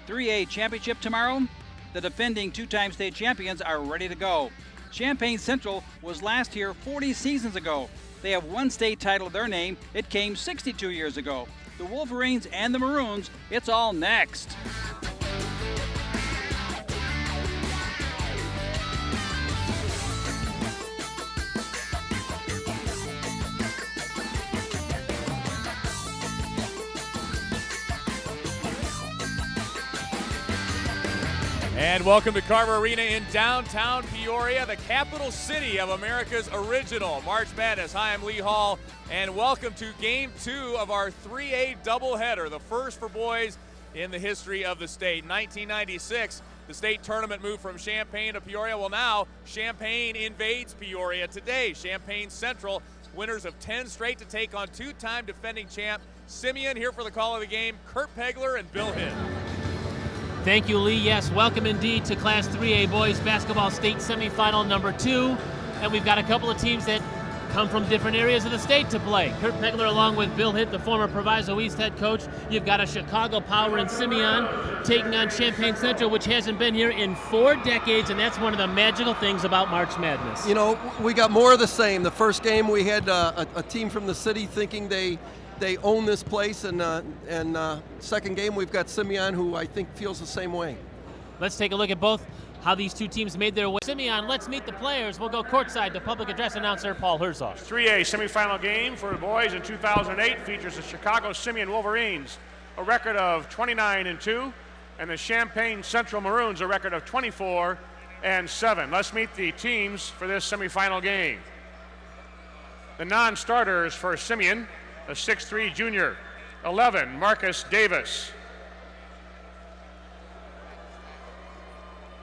3A championship tomorrow? The defending two-time state champions are ready to go. Champaign Central was last here 40 seasons ago. They have one state title to their name. It came 62 years ago. The Wolverines and the Maroons, it's all next. And welcome to Carver Arena in downtown Peoria, the capital city of America's original March Madness. Hi, I'm Lee Hall, and welcome to Game 2 of our 3A doubleheader, the first for boys in the history of the state. 1996, the state tournament moved from Champaign to Peoria. Well, now Champaign invades Peoria today. Champaign Central, winners of 10 straight to take on two-time defending champ Simeon. Here for the call of the game, Kurt Pegler and Bill Hitt. Thank you, Lee. Yes, welcome indeed to Class 3A Boys Basketball State Semifinal number 2. And we've got a couple of teams that come from different areas of the state to play. Kurt Pegler along with Bill Hitt, the former Proviso East head coach. You've got a Chicago Power in Simeon taking on Champaign Central, which hasn't been here in 4 decades, and that's one of the magical things about March Madness. You know, we got more of the same. The first game we had a team from the city thinking they own this place, and second game we've got Simeon, who I think feels the same way. Let's take a look at both how these two teams made their way. Simeon, let's meet the players. We'll go courtside to public address announcer Paul Herzog. 3A semifinal game for the boys in 2008 features the Chicago Simeon Wolverines, a record of 29-2, and the Champaign Central Maroons, a record of 24-7. Let's meet the teams for this semifinal game. The non-starters for Simeon: a 6'3" junior, 11, Marcus Davis.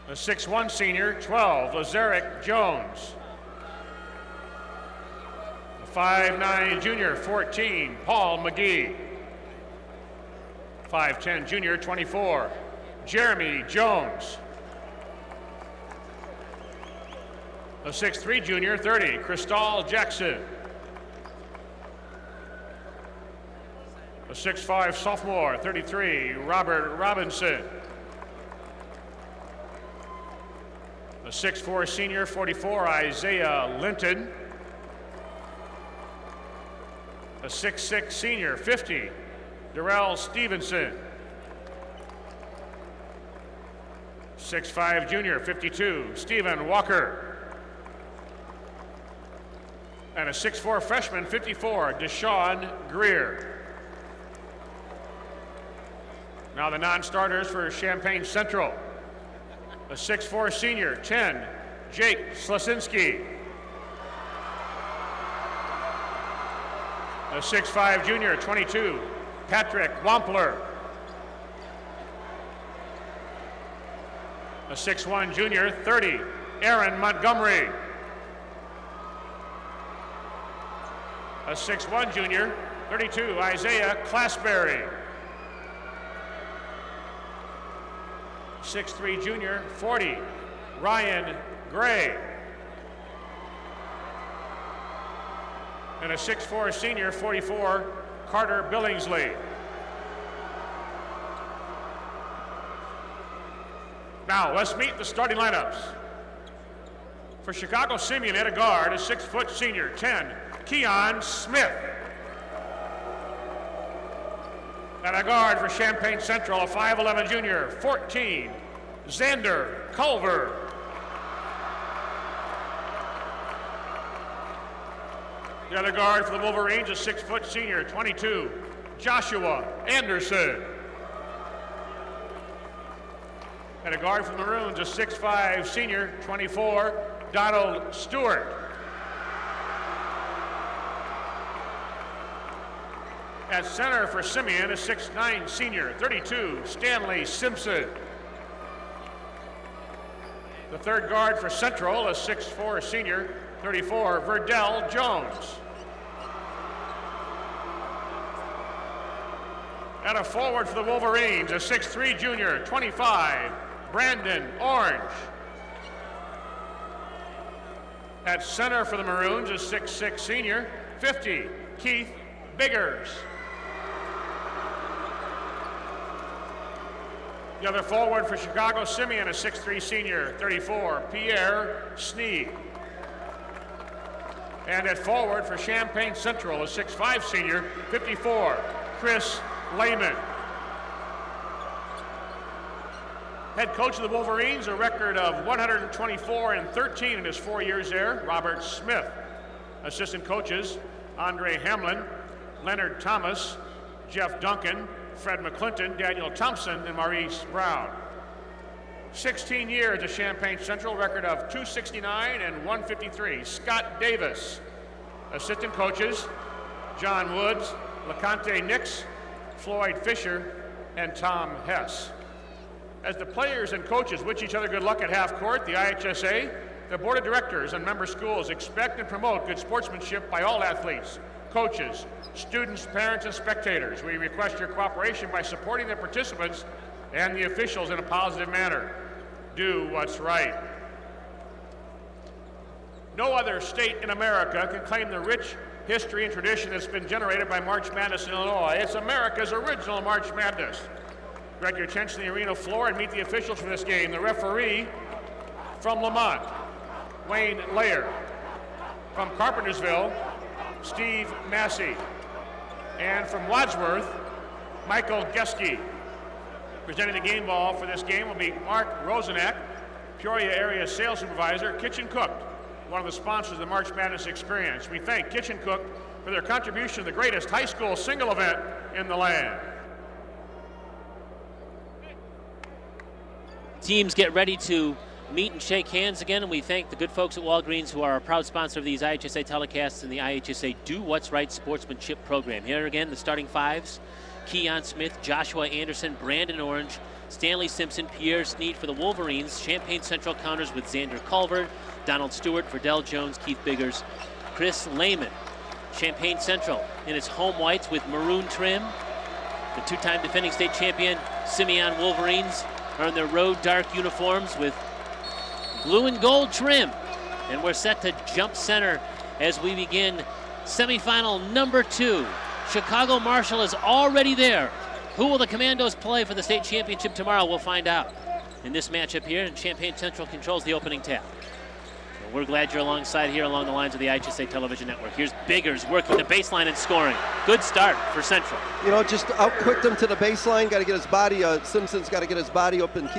A 6'1" senior, 12, Lazarick Jones. A 5'9" junior, 14, Paul McGee. 5'10" junior, 24, Jeremy Jones. A 6'3" junior, 30, Crystal Jackson. A 6'5" sophomore, 33, Robert Robinson. A 6'4" senior, 44, Isaiah Linton. A 6'6" senior, 50, Darrell Stevenson. 6'5" junior, 52, Stephen Walker. And a 6'4" freshman, 54, Deshaun Greer. Now the non-starters for Champaign Central. A 6'4" senior, 10, Jake Slasinski. A 6'5" junior, 22, Patrick Wampler. A 6'1" junior, 30, Aaron Montgomery. A 6'1" junior, 32, Isaiah Classberry. 6'3" junior, 40, Ryan Gray. And a 6'4" senior, 44, Carter Billingsley. Now, let's meet the starting lineups. For Chicago Simeon at a guard, a 6' senior, 10, Keon Smith. At a guard for Champaign Central, a 5'11" junior, 14, Xander Culver. The other guard for the Wolverines, a 6' senior, 22, Joshua Anderson. At a guard for the Maroons, a 6'5" senior, 24, Donald Stewart. At center for Simeon, a 6'9" senior, 32, Stanley Simpson. The third guard for Central, a 6'4" senior, 34, Verdell Jones. And a forward for the Wolverines, a 6'3" junior, 25, Brandon Orange. At center for the Maroons, a 6'6" senior, 50, Keith Biggers. The other forward for Chicago Simeon, a 6'3 senior, 34, Pierre Sneed. And at forward for Champaign Central, a 6'5 senior, 54, Chris Lehman. Head coach of the Wolverines, a record of 124-13 in his 4 years there, Robert Smith. Assistant coaches, Andre Hamlin, Leonard Thomas, Jeff Duncan, Fred McClinton, Daniel Thompson, and Maurice Brown. 16 years at Champaign Central, record of 269 and 153. Scott Davis. Assistant coaches, John Woods, LeConte Nix, Floyd Fisher, and Tom Hess. As the players and coaches wish each other good luck at half court, the IHSA, the board of directors and member schools expect and promote good sportsmanship by all athletes, coaches, students, parents, and spectators. We request your cooperation by supporting the participants and the officials in a positive manner. Do what's right. No other state in America can claim the rich history and tradition that's been generated by March Madness in Illinois. It's America's original March Madness. Direct your attention to the arena floor and meet the officials for this game. The referee from Lamont, Wayne Layer. From Carpentersville, Steve Massey. And from Wadsworth, Michael Geske. Presenting the game ball for this game will be Mark Rosenak, Peoria Area Sales Supervisor, Kitchen Cook, one of the sponsors of the March Madness experience. We thank Kitchen Cook for their contribution to the greatest high school single event in the land. Teams get ready to meet and shake hands again, and we thank the good folks at Walgreens, who are a proud sponsor of these IHSA telecasts and the IHSA Do What's Right sportsmanship program. Here again, the starting fives: Keon Smith, Joshua Anderson, Brandon Orange, Stanley Simpson, Pierre Sneed for the Wolverines. Champaign Central counters with Xander Culver, Donald Stewart, Verdell Jones, Keith Biggers, Chris Lehman. Champaign Central in its home whites with maroon trim. The two-time defending state champion Simeon Wolverines are in their road dark uniforms with blue and gold trim. And we're set to jump center as we begin semifinal number 2. Chicago Marshall is already there. Who will the Commandos play for the state championship tomorrow? We'll find out in this matchup here, and Champaign Central controls the opening tap. So we're glad you're alongside here along the lines of the IHSA television network. Here's Biggers working the baseline and scoring. Good start for Central. You know, just out-quicked him to the baseline. Got to get his body, Simpson's got to get his body up and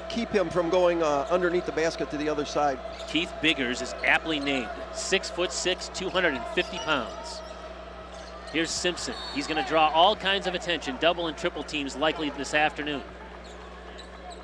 keep him from going underneath the basket to the other side. Keith Biggers is aptly named. 6'6", 250 pounds. Here's Simpson. He's going to draw all kinds of attention, double and triple teams likely this afternoon.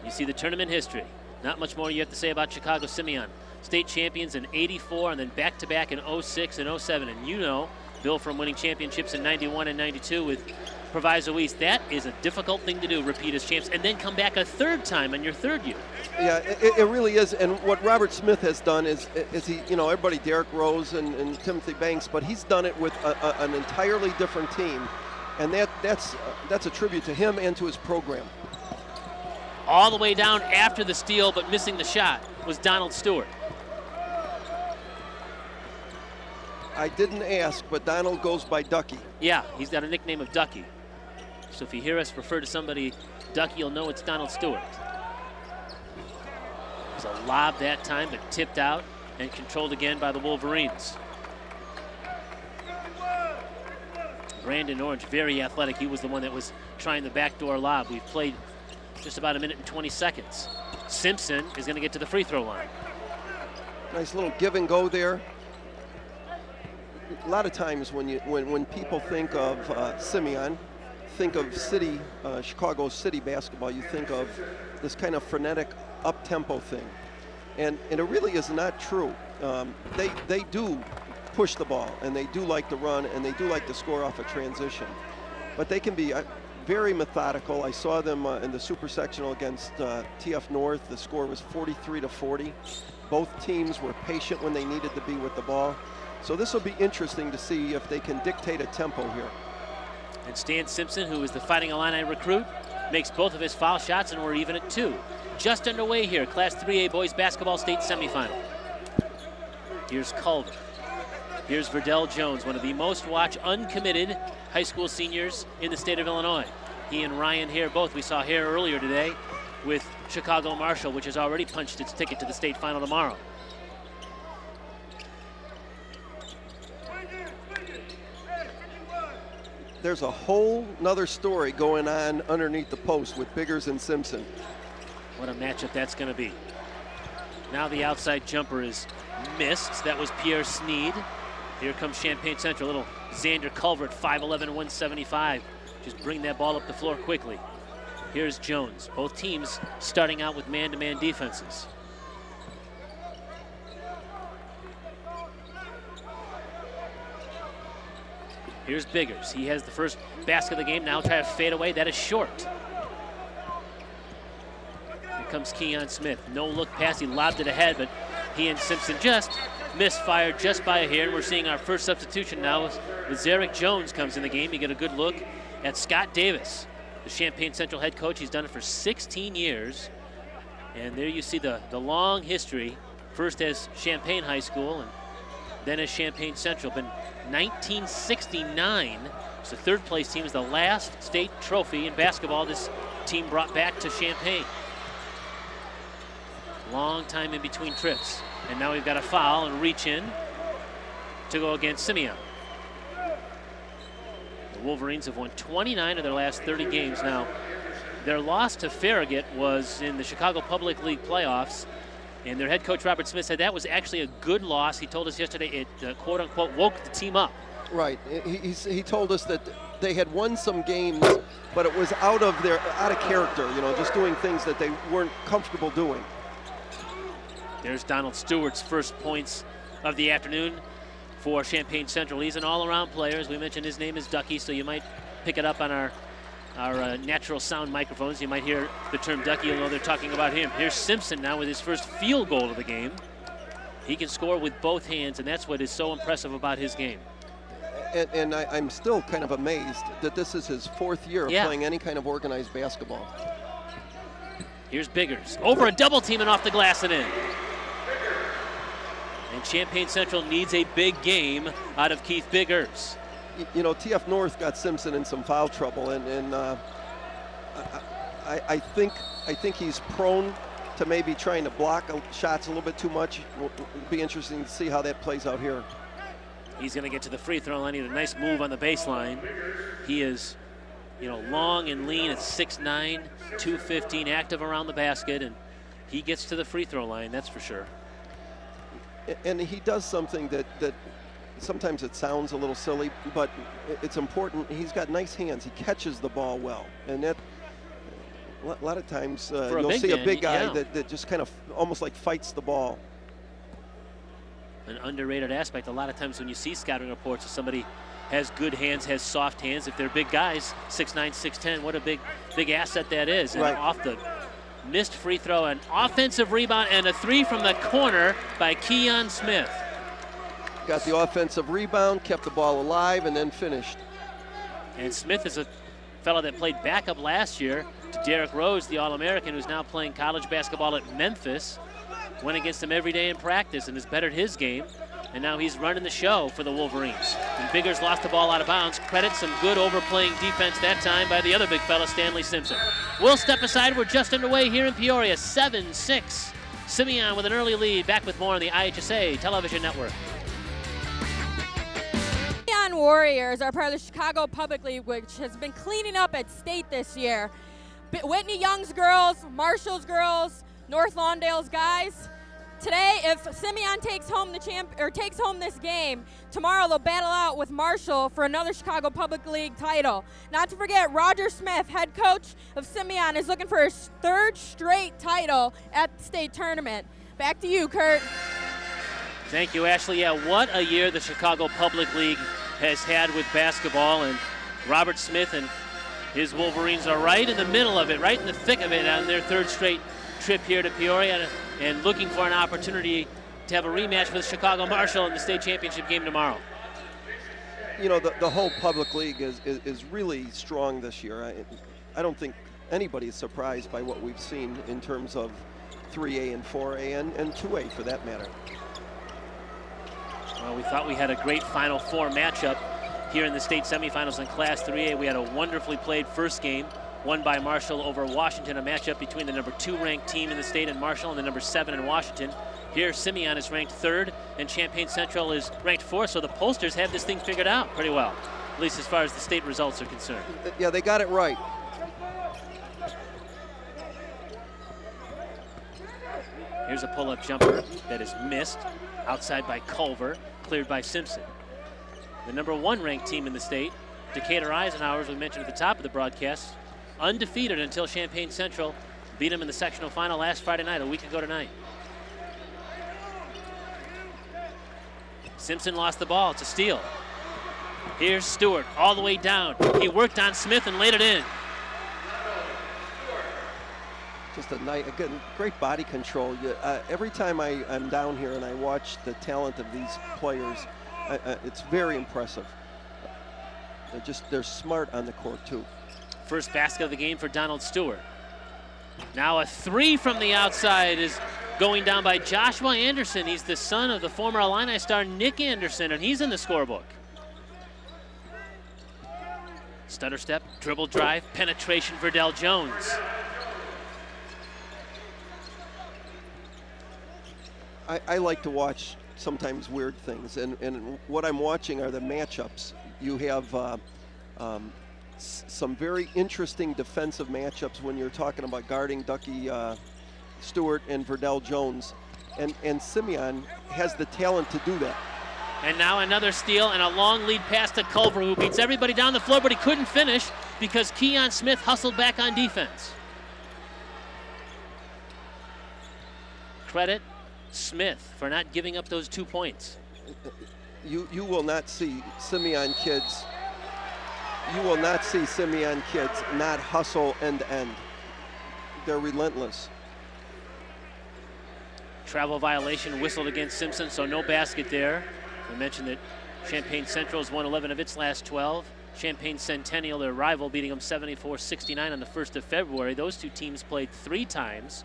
You see the tournament history. Not much more you have to say about Chicago Simeon. State champions in '84 and then back-to-back in '06 and '07. And you know, Bill, from winning championships in '91 and '92 with Proviso East, that is a difficult thing to do, repeat as champs, and then come back a third time in your third year. Yeah, it really is. And what Robert Smith has done is he, you know, everybody, Derek Rose and Timothy Banks, but he's done it with an entirely different team. And that's a tribute to him and to his program. All the way down after the steal, but missing the shot, was Donald Stewart. I didn't ask, but Donald goes by Ducky. Yeah, he's got a nickname of Ducky. So if you hear us refer to somebody Ducky, you'll know it's Donald Stewart. It was a lob that time, but tipped out and controlled again by the Wolverines. Brandon Orange, very athletic. He was the one that was trying the backdoor lob. We've played just about a minute and 20 seconds. Simpson is going to get to the free throw line. Nice little give and go there. A lot of times when people think of Simeon, think of Chicago City basketball, you think of this kind of frenetic up-tempo thing. And it really is not true. They do push the ball, and they do like to run, and they do like to score off a transition. But they can be very methodical. I saw them in the super sectional against TF North. The score was 43-40. Both teams were patient when they needed to be with the ball. So this will be interesting to see if they can dictate a tempo here. And Stan Simpson, who is the Fighting Illini recruit, makes both of his foul shots, and we're even at 2. Just underway here, Class 3A boys basketball state semifinal. Here's Culver. Here's Verdell Jones, one of the most watched uncommitted high school seniors in the state of Illinois. He and Ryan Hare both, we saw Hare earlier today with Chicago Marshall, which has already punched its ticket to the state final tomorrow. There's a whole nother story going on underneath the post with Biggers and Simpson. What a matchup that's going to be. Now the outside jumper is missed. That was Pierre Sneed. Here comes Champaign Central. Little Xander Culvert, 5'11", 175. Just bring that ball up the floor quickly. Here's Jones. Both teams starting out with man-to-man defenses. Here's Biggers. He has the first basket of the game. Now try to fade away. That is short. Here comes Keon Smith. No look pass. He lobbed it ahead, but he and Simpson just misfired just by a hair. And we're seeing our first substitution now as Zarek Jones comes in the game. You get a good look at Scott Davis, the Champaign Central head coach. He's done it for 16 years. And there you see the long history, first as Champaign High School and then as Champaign Central. Been 1969, it's the third place team, is the last state trophy in basketball this team brought back to Champaign. Long time in between trips. And now we've got a foul and reach in to go against Simeon. The Wolverines have won 29 of their last 30 games. Now, their loss to Farragut was in the Chicago Public League playoffs, and their head coach Robert Smith said that was actually a good loss. He told us yesterday it quote unquote woke the team up. Right. He told us that they had won some games, but it was out of character, you know, just doing things that they weren't comfortable doing. There's Donald Stewart's first points of the afternoon for Champaign Central. He's an all-around player. As we mentioned, his name is Ducky, so you might pick it up on our natural sound microphones. You might hear the term Ducky, although they're talking about him. Here's Simpson now with his first field goal of the game. He can score with both hands, and that's what is so impressive about his game. And I'm still kind of amazed that this is his fourth year of playing any kind of organized basketball. Here's Biggers. Over a double team and off the glass and in. And Champaign Central needs a big game out of Keith Biggers. You know, TF North got Simpson in some foul trouble, and I think he's prone to maybe trying to block shots a little bit too much. It'll be interesting to see how that plays out here. He's going to get to the free throw line. He had a nice move on the baseline. He is, you know, long and lean at 6'9", 215, active around the basket, and he gets to the free throw line, that's for sure. And he does something that sometimes it sounds a little silly, but it's important. He's got nice hands. He catches the ball well, and that a lot of times you'll see a big guy that just kind of almost like fights the ball. An underrated aspect. A lot of times when you see scouting reports of somebody has good hands, has soft hands, if they're big guys, 6'9", 6'10", what a big asset that is. And off the missed free throw, an offensive rebound, and a three from the corner by Keon Smith. Got the offensive rebound, kept the ball alive, and then finished. And Smith is a fellow that played backup last year to Derek Rose, the All-American, who's now playing college basketball at Memphis. Went against him every day in practice and has bettered his game. And now he's running the show for the Wolverines. And Biggers lost the ball out of bounds. Credit some good overplaying defense that time by the other big fella, Stanley Simpson. We'll step aside. We're just underway here in Peoria. 7-6. Simeon with an early lead. Back with more on the IHSA Television Network. Simeon Warriors are part of the Chicago Public League, which has been cleaning up at state this year. Whitney Young's girls, Marshall's girls, North Lawndale's guys. Today, if Simeon takes home this game, tomorrow they'll battle out with Marshall for another Chicago Public League title. Not to forget, Roger Smith, head coach of Simeon, is looking for his third straight title at the state tournament. Back to you, Kurt. Thank you, Ashley. Yeah, what a year the Chicago Public League has had with basketball, and Robert Smith and his Wolverines are right in the middle of it, right in the thick of it on their third straight trip here to Peoria, and looking for an opportunity to have a rematch with Chicago Marshall in the state championship game tomorrow. You know, the whole public league is really strong this year. I don't think anybody is surprised by what we've seen in terms of 3A and 4A and 2A for that matter. Well, we thought we had a great Final Four matchup here in the state semifinals in Class 3A. We had a wonderfully played first game, won by Marshall over Washington, a matchup between the number 2 ranked team in the state in Marshall and the number 7 in Washington. Here, Simeon is ranked 3rd, and Champaign Central is ranked 4th, so the pollsters have this thing figured out pretty well, at least as far as the state results are concerned. Yeah, they got it right. Here's a pull-up jumper that is missed, outside by Culver, cleared by Simpson. The number 1 ranked team in the state, Decatur Eisenhower, as we mentioned at the top of the broadcast, undefeated until Champaign Central beat them in the sectional final last Friday night, a week ago tonight. Simpson lost the ball. It's a steal. Here's Stewart all the way down. He worked on Smith and laid it in. Just a night, again, great body control. Every time I'm down here and I watch the talent of these players, it's very impressive. They're smart on the court too. First basket of the game for Donald Stewart. Now a 3 from the outside is going down by Joshua Anderson. He's the son of the former Illini star Nick Anderson, and he's in the scorebook. Stutter step, dribble drive, penetration for Verdell Jones. I like to watch sometimes weird things, and what I'm watching are the matchups. You have some very interesting defensive matchups when you're talking about guarding Ducky Stewart and Verdell Jones, and Simeon has the talent to do that. And now another steal and a long lead pass to Culver, who beats everybody down the floor, but he couldn't finish because Keon Smith hustled back on defense. Credit Smith for not giving up those 2 points. You will not see Simeon kids. You will not see Simeon kids not hustle end to end. They're relentless. Travel violation whistled against Simpson, so no basket there. I mentioned that Champaign Central has won 11 of its last 12. Champaign Centennial, their rival, beating them 74-69 on the 1st of February. Those two teams played 3 times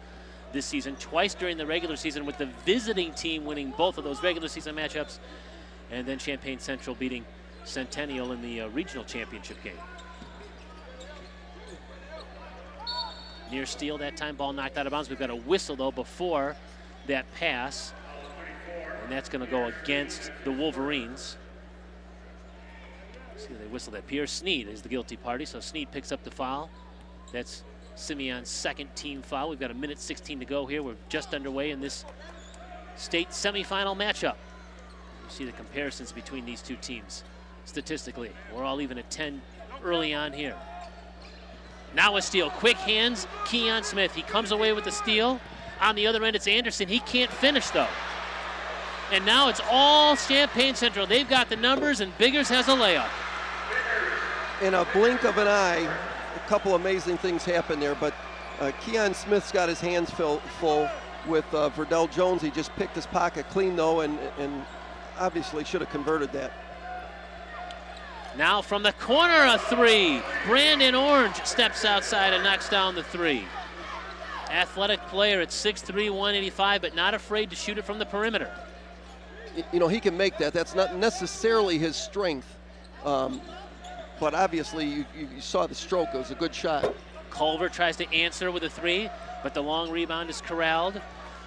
this season, twice during the regular season, with the visiting team winning both of those regular season matchups, and then Champaign Central beating Centennial in the regional championship game. Near steal that time, ball knocked out of bounds. We've got a whistle, though, before that pass, and that's going to go against the Wolverines. See, they whistled that. Pierre Sneed is the guilty party, so Sneed picks up the foul. That's Simeon's second team foul. We've got 1:16 to go here. We're just underway in this state semifinal matchup. You see the comparisons between these two teams statistically. We're all even at 10 early on here. Now a steal, quick hands, Keon Smith. He comes away with the steal. On the other end, it's Anderson. He can't finish, though. And now it's all Champaign Central. They've got the numbers, and Biggers has a layup. In a blink of an eye, a couple amazing things happen there, but Keon Smith's got his hands full with Verdell Jones. He just picked his pocket clean, though, and obviously should have converted that. Now from the corner, a 3. Brandon Orange steps outside and knocks down the 3. Athletic player at 6'3", 185, but not afraid to shoot it from the perimeter. You know, he can make that. That's not necessarily his strength, but obviously you saw the stroke. It was a good shot. Culver tries to answer with a 3, but the long rebound is corralled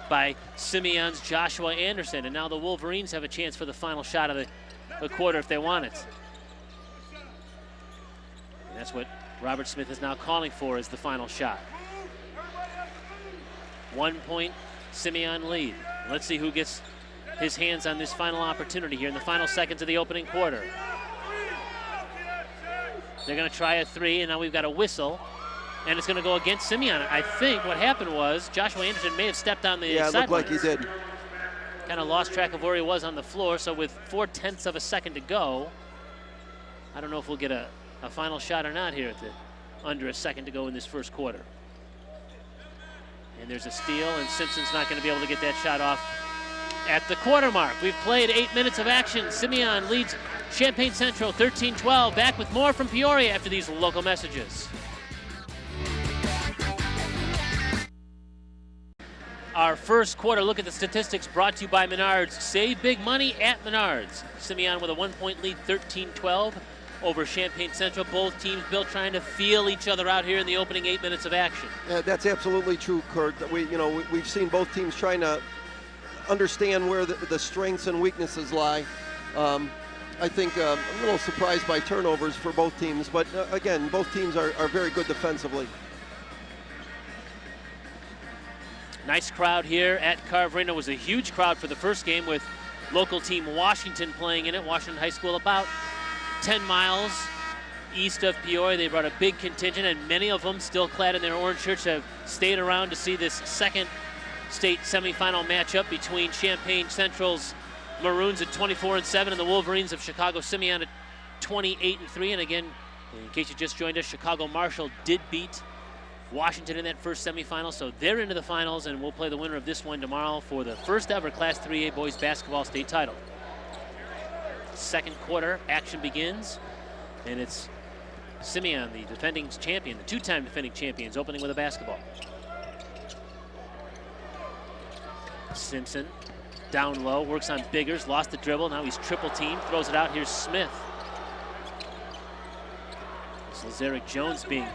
by Simeon's Joshua Anderson, and now the Wolverines have a chance for the final shot of the quarter if they want it. And that's what Robert Smith is now calling for as the final shot. 1 point Simeon lead. Let's see who gets his hands on this final opportunity here in the final seconds of the opening quarter. They're going to try a 3, and now we've got a whistle, and it's going to go against Simeon. I think what happened was Joshua Anderson may have stepped on the sidelines. Yeah, it looked like he did. Kind of lost track of where he was on the floor, so with 0.4 of a second to go, I don't know if we'll get a final shot or not here at under a second to go in this first quarter. And there's a steal, and Simpson's not going to be able to get that shot off at the quarter mark. We've played 8 minutes of action. Simeon leads Champaign Central 13-12. Back with more from Peoria after these local messages. Our first quarter look at the statistics brought to you by Menards. Save big money at Menards. Simeon with a 1-point lead, 13-12 over Champaign Central. Both teams, Bill, trying to feel each other out here in the opening 8 minutes of action. Yeah, that's absolutely true, Kurt. We've seen both teams trying to understand where the strengths and weaknesses lie. I think a little surprised by turnovers for both teams, but again, both teams are very good defensively. Nice crowd here at Carver Arena. It was a huge crowd for the first game with local team Washington playing in it. Washington High School about 10 miles east of Peoria. They brought a big contingent, and many of them, still clad in their orange shirts, have stayed around to see this second state semifinal matchup between Champaign Central's Maroons at 24-7 and the Wolverines of Chicago Simeon at 28-3. And again, in case you just joined us, Chicago Marshall did beat Washington in that first semifinal, so they're into the finals, and we'll play the winner of this one tomorrow for the first ever Class 3A boys basketball state title. Second quarter action begins, and it's Simeon, the defending champion, the two-time defending champions, opening with a basketball. Simpson down low, works on Biggers, lost the dribble, now he's triple teamed, throws it out. Here's Smith. It's Lazarick Jones being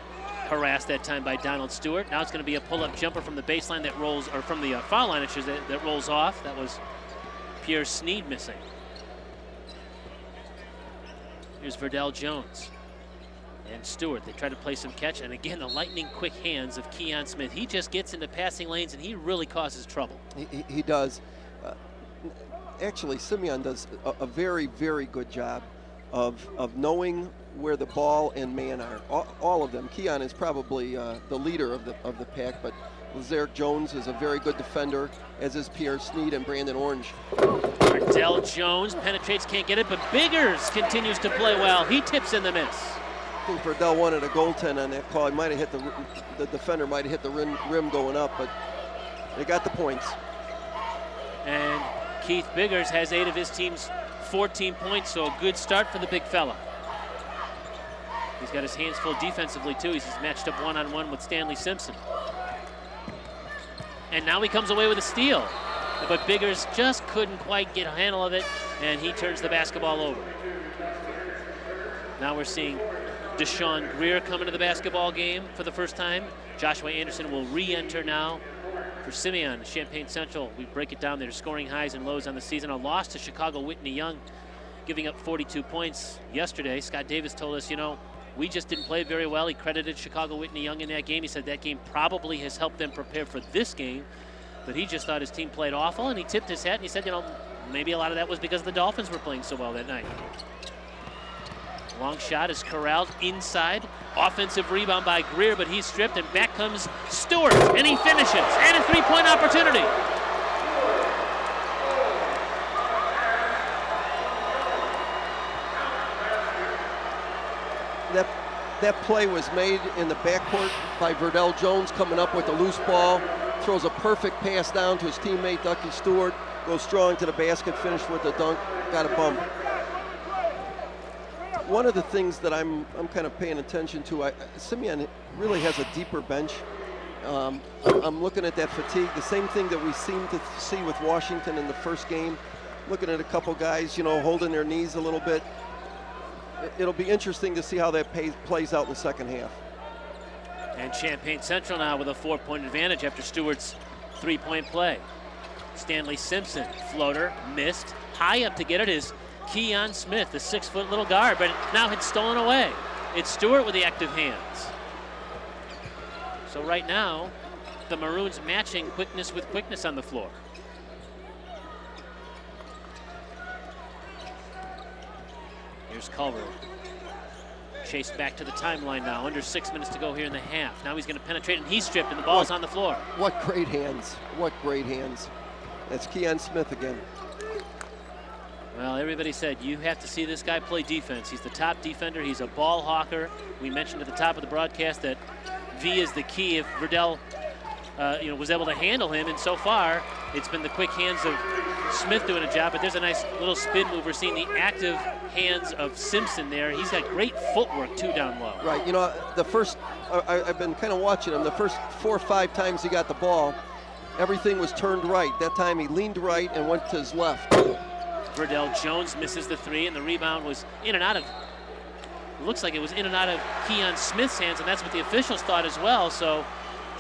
harassed that time by Donald Stewart. Now it's going to be a pull-up jumper from the baseline that rolls, or from the foul line, that rolls off. That was Pierre Sneed missing. Here's Verdell Jones and Stewart. They try to play some catch, and again, the lightning quick hands of Keon Smith. He just gets into passing lanes, and he really causes trouble. He does. Actually, Simeon does a very, very good job of knowing where the ball and man are. All of them. Keon is probably the leader of the pack, but Lazarick Jones is a very good defender, as is Pierre Sneed and Brandon Orange. Verdell Jones penetrates, can't get it, but Biggers continues to play well. He tips in the miss. I think Verdell wanted a goaltend on that call. He might have hit the defender might have hit the rim going up, but they got the points. And Keith Biggers has 8 of his team's 14 points, so a good start for the big fella. He's got his hands full defensively too. He's matched up one-on-one with Stanley Simpson. And now he comes away with a steal, but Biggers just couldn't quite get a handle of it, and he turns the basketball over. Now we're seeing Deshaun Greer come into the basketball game for the first time. Joshua Anderson will re-enter now for Simeon. Champaign Central, we break it down, they're scoring highs and lows on the season. A loss to Chicago Whitney Young, giving up 42 points yesterday. Scott Davis told us, we just didn't play very well. He credited Chicago Whitney Young in that game. He said that game probably has helped them prepare for this game, but he just thought his team played awful, and he tipped his hat and he said, maybe a lot of that was because the Dolphins were playing so well that night. Long shot is corralled inside. Offensive rebound by Greer, but he's stripped, and back comes Stewart, and he finishes. And a three-point opportunity. That play was made in the backcourt by Verdell Jones, coming up with a loose ball, throws a perfect pass down to his teammate Ducky Stewart, goes strong to the basket, finished with a dunk, got a bump. One of the things that I'm kind of paying attention to, Simeon really has a deeper bench. I'm looking at that fatigue, the same thing that we seem to see with Washington in the first game. Looking at a couple guys, holding their knees a little bit. It'll be interesting to see how that plays out in the second half. And Champaign Central now with a 4-point advantage after Stewart's 3-point play. Stanley Simpson, floater, missed. High up to get it is Keon Smith, the 6-foot little guard, but now it's stolen away. It's Stewart with the active hands. So right now, the Maroons matching quickness with quickness on the floor. Here's Culver. Chased back to the timeline now. Under 6 minutes to go here in the half. Now he's going to penetrate, and he's stripped, and the ball's on the floor. What great hands. What great hands. That's Keon Smith again. Well, everybody said you have to see this guy play defense. He's the top defender. He's a ball hawker. We mentioned at the top of the broadcast that V is the key. If Verdell was able to handle him, and so far it's been the quick hands of Smith doing a job, but there's a nice little spin move. We're seeing the active hands of Simpson there. He's got great footwork too down low. Right, the first, I've been kind of watching him, the first 4 or 5 times he got the ball, everything was turned right. That time he leaned right and went to his left. Verdell Jones misses the three, and the rebound was in and out of, looks like it was in and out of Keon Smith's hands, and that's what the officials thought as well, so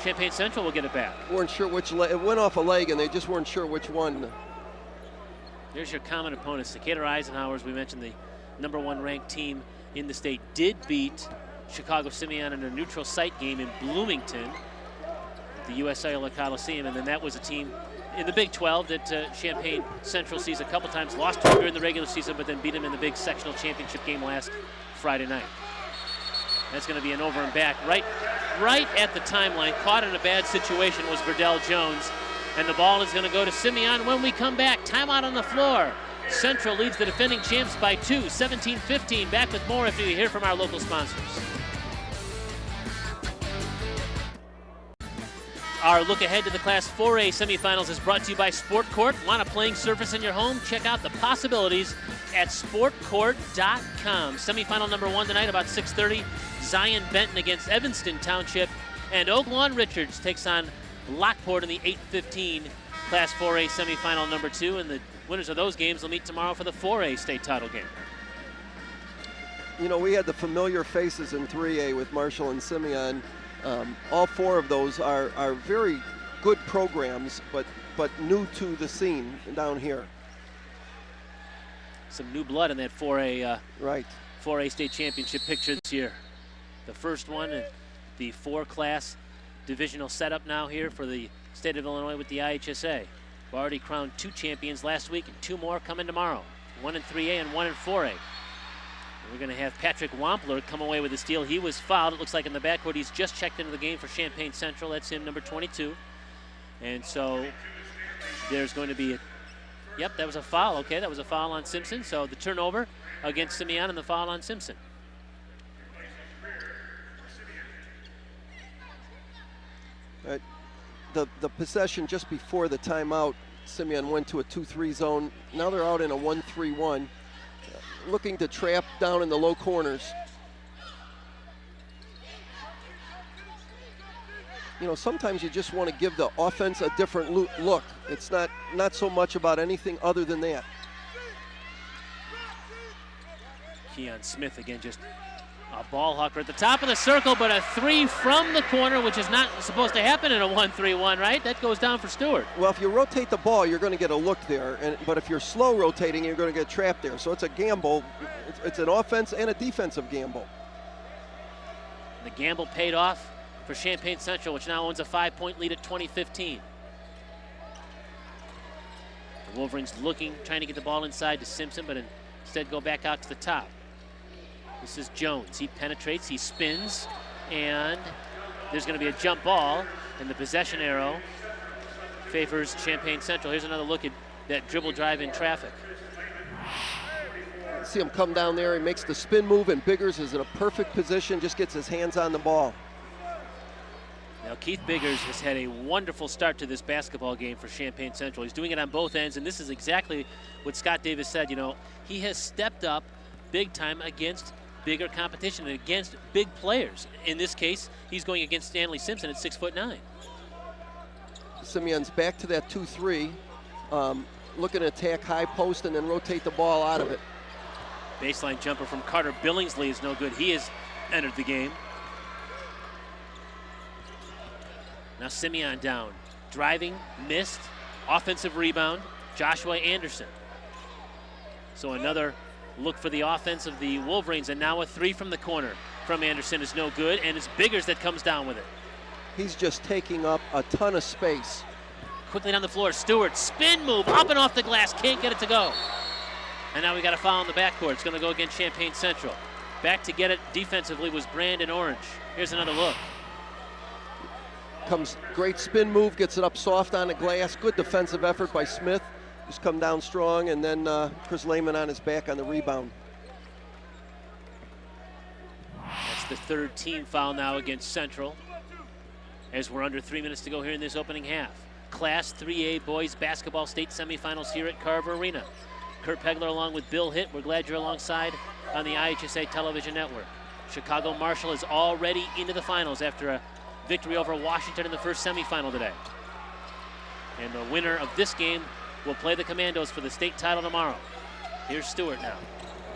Champaign Central will get it back. Weren't sure which leg, it went off a leg, and they just weren't sure which one. There's your common opponents. Decatur Eisenhower, as we mentioned, the #1 ranked team in the state, did beat Chicago Simeon in a neutral site game in Bloomington, the USILA Coliseum, and then that was a team in the Big 12 that Champaign Central sees a couple times, lost to them during the regular season, but then beat them in the big sectional championship game last Friday night. That's going to be an over and back. Right at the timeline, caught in a bad situation was Verdell Jones, and the ball is going to go to Simeon when we come back. Timeout on the floor. Central leads the defending champs by 2, 17-15. Back with more after you hear from our local sponsors. Our look ahead to the Class 4A semifinals is brought to you by Sport Court. Want a playing surface in your home? Check out the possibilities at sportcourt.com. Semifinal #1 tonight about 6:30. Zion Benton against Evanston Township. And Oak Lawn Richards takes on Lockport in the 8:15 Class 4A semifinal #2. And the winners of those games will meet tomorrow for the 4A state title game. You know, we had the familiar faces in 3A with Marshall and Simeon. All 4 of those are very good programs, but new to the scene down here. Some new blood in that 4A right. 4A state championship picture this year. The first one in the 4-class divisional setup now here for the state of Illinois with the IHSA. We've already crowned 2 champions last week and 2 more coming tomorrow. 1 in 3A and 1 in 4A. We're going to have Patrick Wampler come away with a steal. He was fouled. It looks like in the backcourt. He's just checked into the game for Champaign Central. That's him, number 22. And so there's going to be yep, that was a foul. Okay, that was a foul on Simpson. So the turnover against Simeon and the foul on Simpson. The possession just before the timeout, Simeon went to a 2-3 zone. Now they're out in a 1-3-1. Looking to trap down in the low corners. You know, sometimes you just want to give the offense a different look. It's not so much about anything other than that. Keon Smith again, just a ball hawker at the top of the circle, but a 3 from the corner, which is not supposed to happen in a 1-3-1, right? That goes down for Stewart. Well, if you rotate the ball, you're going to get a look there, but if you're slow rotating, you're going to get trapped there. So it's a gamble. It's an offense and a defensive gamble. The gamble paid off for Champaign Central, which now owns a 5-point lead at 20-15. The Wolverines trying to get the ball inside to Simpson, but instead go back out to the top. This is Jones. He penetrates, he spins, and there's going to be a jump ball, and the possession arrow favors Champaign Central. Here's another look at that dribble drive in traffic. See him come down there. He makes the spin move, and Biggers is in a perfect position, just gets his hands on the ball. Now, Keith Biggers has had a wonderful start to this basketball game for Champaign Central. He's doing it on both ends, and this is exactly what Scott Davis said. You know, he has stepped up big time against bigger competition and against big players. In this case, he's going against Stanley Simpson at 6'9". Simeon's back to that 2-3, looking to attack high post and then rotate the ball out of it. Baseline jumper from Carter Billingsley is no good. He has entered the game. Now Simeon down, driving, missed, offensive rebound, Joshua Anderson. So another look for the offense of the Wolverines, and now a 3 from the corner from Anderson is no good, and it's Biggers that comes down with it. He's just taking up a ton of space. Quickly down the floor, Stewart, spin move, up and off the glass, can't get it to go. And now we got a foul in the backcourt. It's going to go against Champaign Central. Back to get it defensively was Brandon Orange. Here's another look. Comes great spin move, gets it up soft on the glass. Good defensive effort by Smith. Just come down strong, and then Chris Lehman on his back on the rebound. That's the 3rd team foul now against Central, as we're under 3 minutes to go here in this opening half. Class 3A boys basketball state semifinals here at Carver Arena. Kurt Pegler along with Bill Hitt. We're glad you're alongside on the IHSA television network. Chicago Marshall is already into the finals after a victory over Washington in the first semifinal today. And the winner of this game will play the Commandos for the state title tomorrow. Here's Stewart now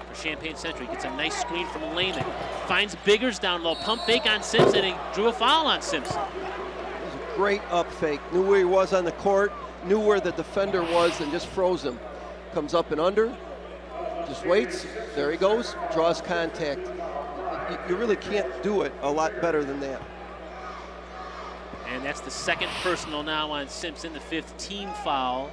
for Champaign Central. He gets a nice screen from Lehman. Finds Biggers down low. Pump fake on Simpson, and he drew a foul on Simpson. It was a great up fake. Knew where he was on the court, knew where the defender was, and just froze him. Comes up and under, just waits. There he goes, draws contact. You really can't do it a lot better than that. And that's the second personal now on Simpson, the 5th team foul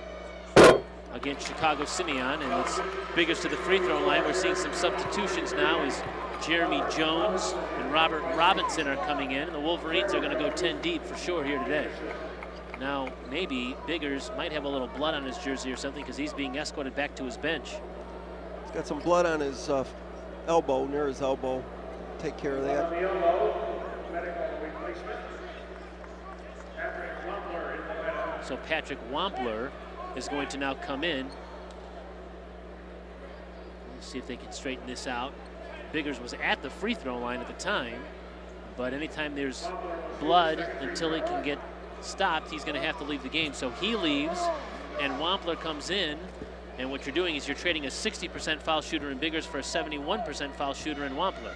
against Chicago Simeon. And it's Biggers to the free throw line. We're seeing some substitutions now as Jeremy Jones and Robert Robinson are coming in. And the Wolverines are going to go 10 deep for sure here today. Now, maybe Biggers might have a little blood on his jersey or something because he's being escorted back to his bench. He's got some blood on his elbow, near his elbow. Take care of that. So Patrick Wampler is going to now come in. Let's see if they can straighten this out. Biggers was at the free throw line at the time, but anytime there's blood, until he can get stopped, he's going to have to leave the game. So he leaves, and Wampler comes in. And what you're doing is you're trading a 60% foul shooter in Biggers for a 71% foul shooter in Wampler,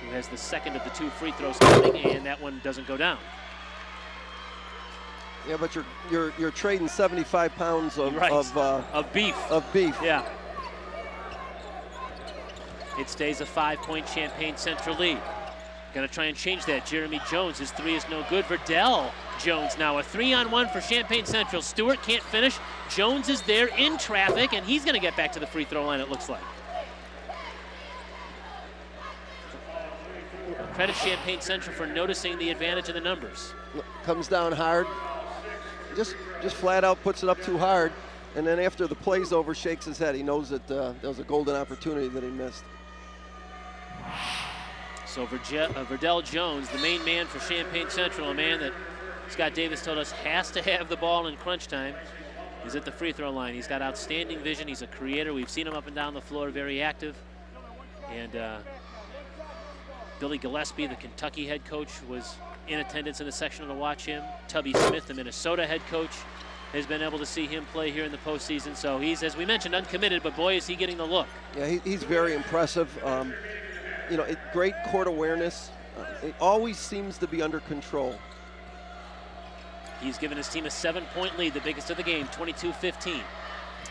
who has the second of the 2 free throws coming, and that one doesn't go down. Yeah, but you're trading 75 pounds of beef. Of beef. Yeah. It stays a 5-point Champaign Central lead. Going to try and change that. Jeremy Jones, his 3 is no good. Verdell Jones now a 3-on-1 for Champaign Central. Stewart can't finish. Jones is there in traffic, and he's going to get back to the free throw line, it looks like. Credit Champaign Central for noticing the advantage of the numbers. Comes down hard. Just flat out puts it up too hard, and then after the play's over, shakes his head. He knows that that was a golden opportunity that he missed. So Verdell Jones, the main man for Champaign Central, a man that Scott Davis told us has to have the ball in crunch time, is at the free throw line. He's got outstanding vision. He's a creator. We've seen him up and down the floor, very active. And Billy Gillespie, the Kentucky head coach, was in attendance in the sectional to watch him. Tubby Smith, the Minnesota head coach, has been able to see him play here in the postseason. So he's, as we mentioned, uncommitted, but boy, is he getting the look. Yeah, he's very impressive. You know, great court awareness. It always seems to be under control. He's given his team a 7-point lead, the biggest of the game, 22-15.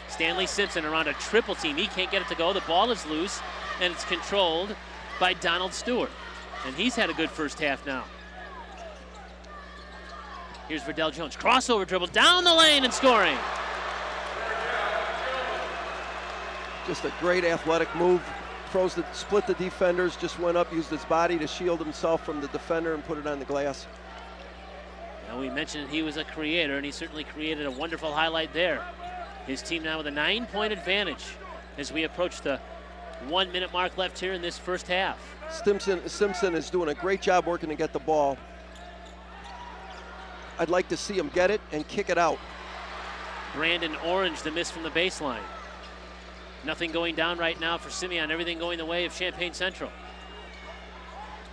Stanley Simpson around a triple team. He can't get it to go. The ball is loose, and it's controlled by Donald Stewart. And he's had a good first half now. Here's Verdell Jones. Crossover dribble down the lane and scoring. Just a great athletic move. Split the defenders, just went up, used his body to shield himself from the defender and put it on the glass. Now we mentioned he was a creator, and he certainly created a wonderful highlight there. His team now with a 9-point advantage as we approach the 1-minute mark left here in this first half. Simpson is doing a great job working to get the ball. I'd like to see him get it and kick it out. Brandon Orange, the miss from the baseline. Nothing going down right now for Simeon. Everything going the way of Champaign Central.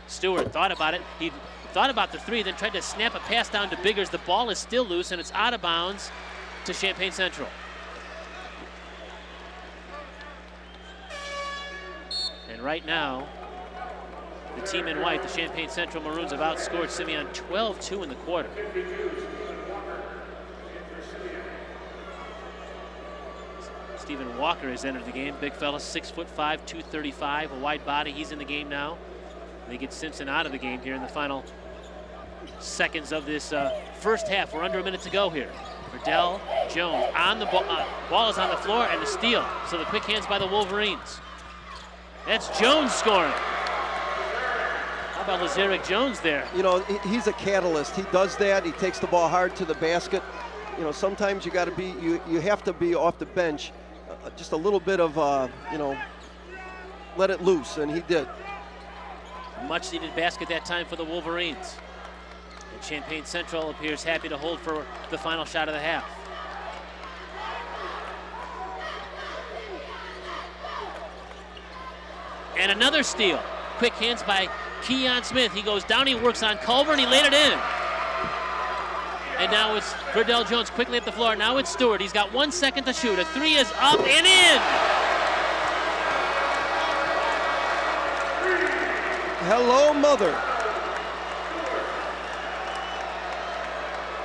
Stewart thought about it. He thought about the 3, then tried to snap a pass down to Biggers. The ball is still loose, and it's out of bounds to Champaign Central. And right now, the team in white, the Champaign Central Maroons, have outscored Simeon 12-2 in the quarter. Stephen Walker has entered the game. Big fella, 6'5", 235, a wide body. He's in the game now. They get Simpson out of the game here in the final seconds of this first half. We're under a minute to go here. Verdell Jones on the ball. Ball is on the floor, and a steal. So the quick hands by the Wolverines. That's Jones scoring. How about Lazarick Jones there? You know, he's a catalyst. He does that. He takes the ball hard to the basket. You know, sometimes you got to be, you have to be off the bench. Just a little bit of, you know, let it loose, and he did. Much needed basket that time for the Wolverines. And Champaign Central appears happy to hold for the final shot of the half. And another steal. Quick hands by Keon Smith. He goes down, he works on Culver, and he laid it in. And now it's Verdell Jones quickly up the floor. Now it's Stewart. He's got 1 second to shoot. A three is up and in. Hello, mother.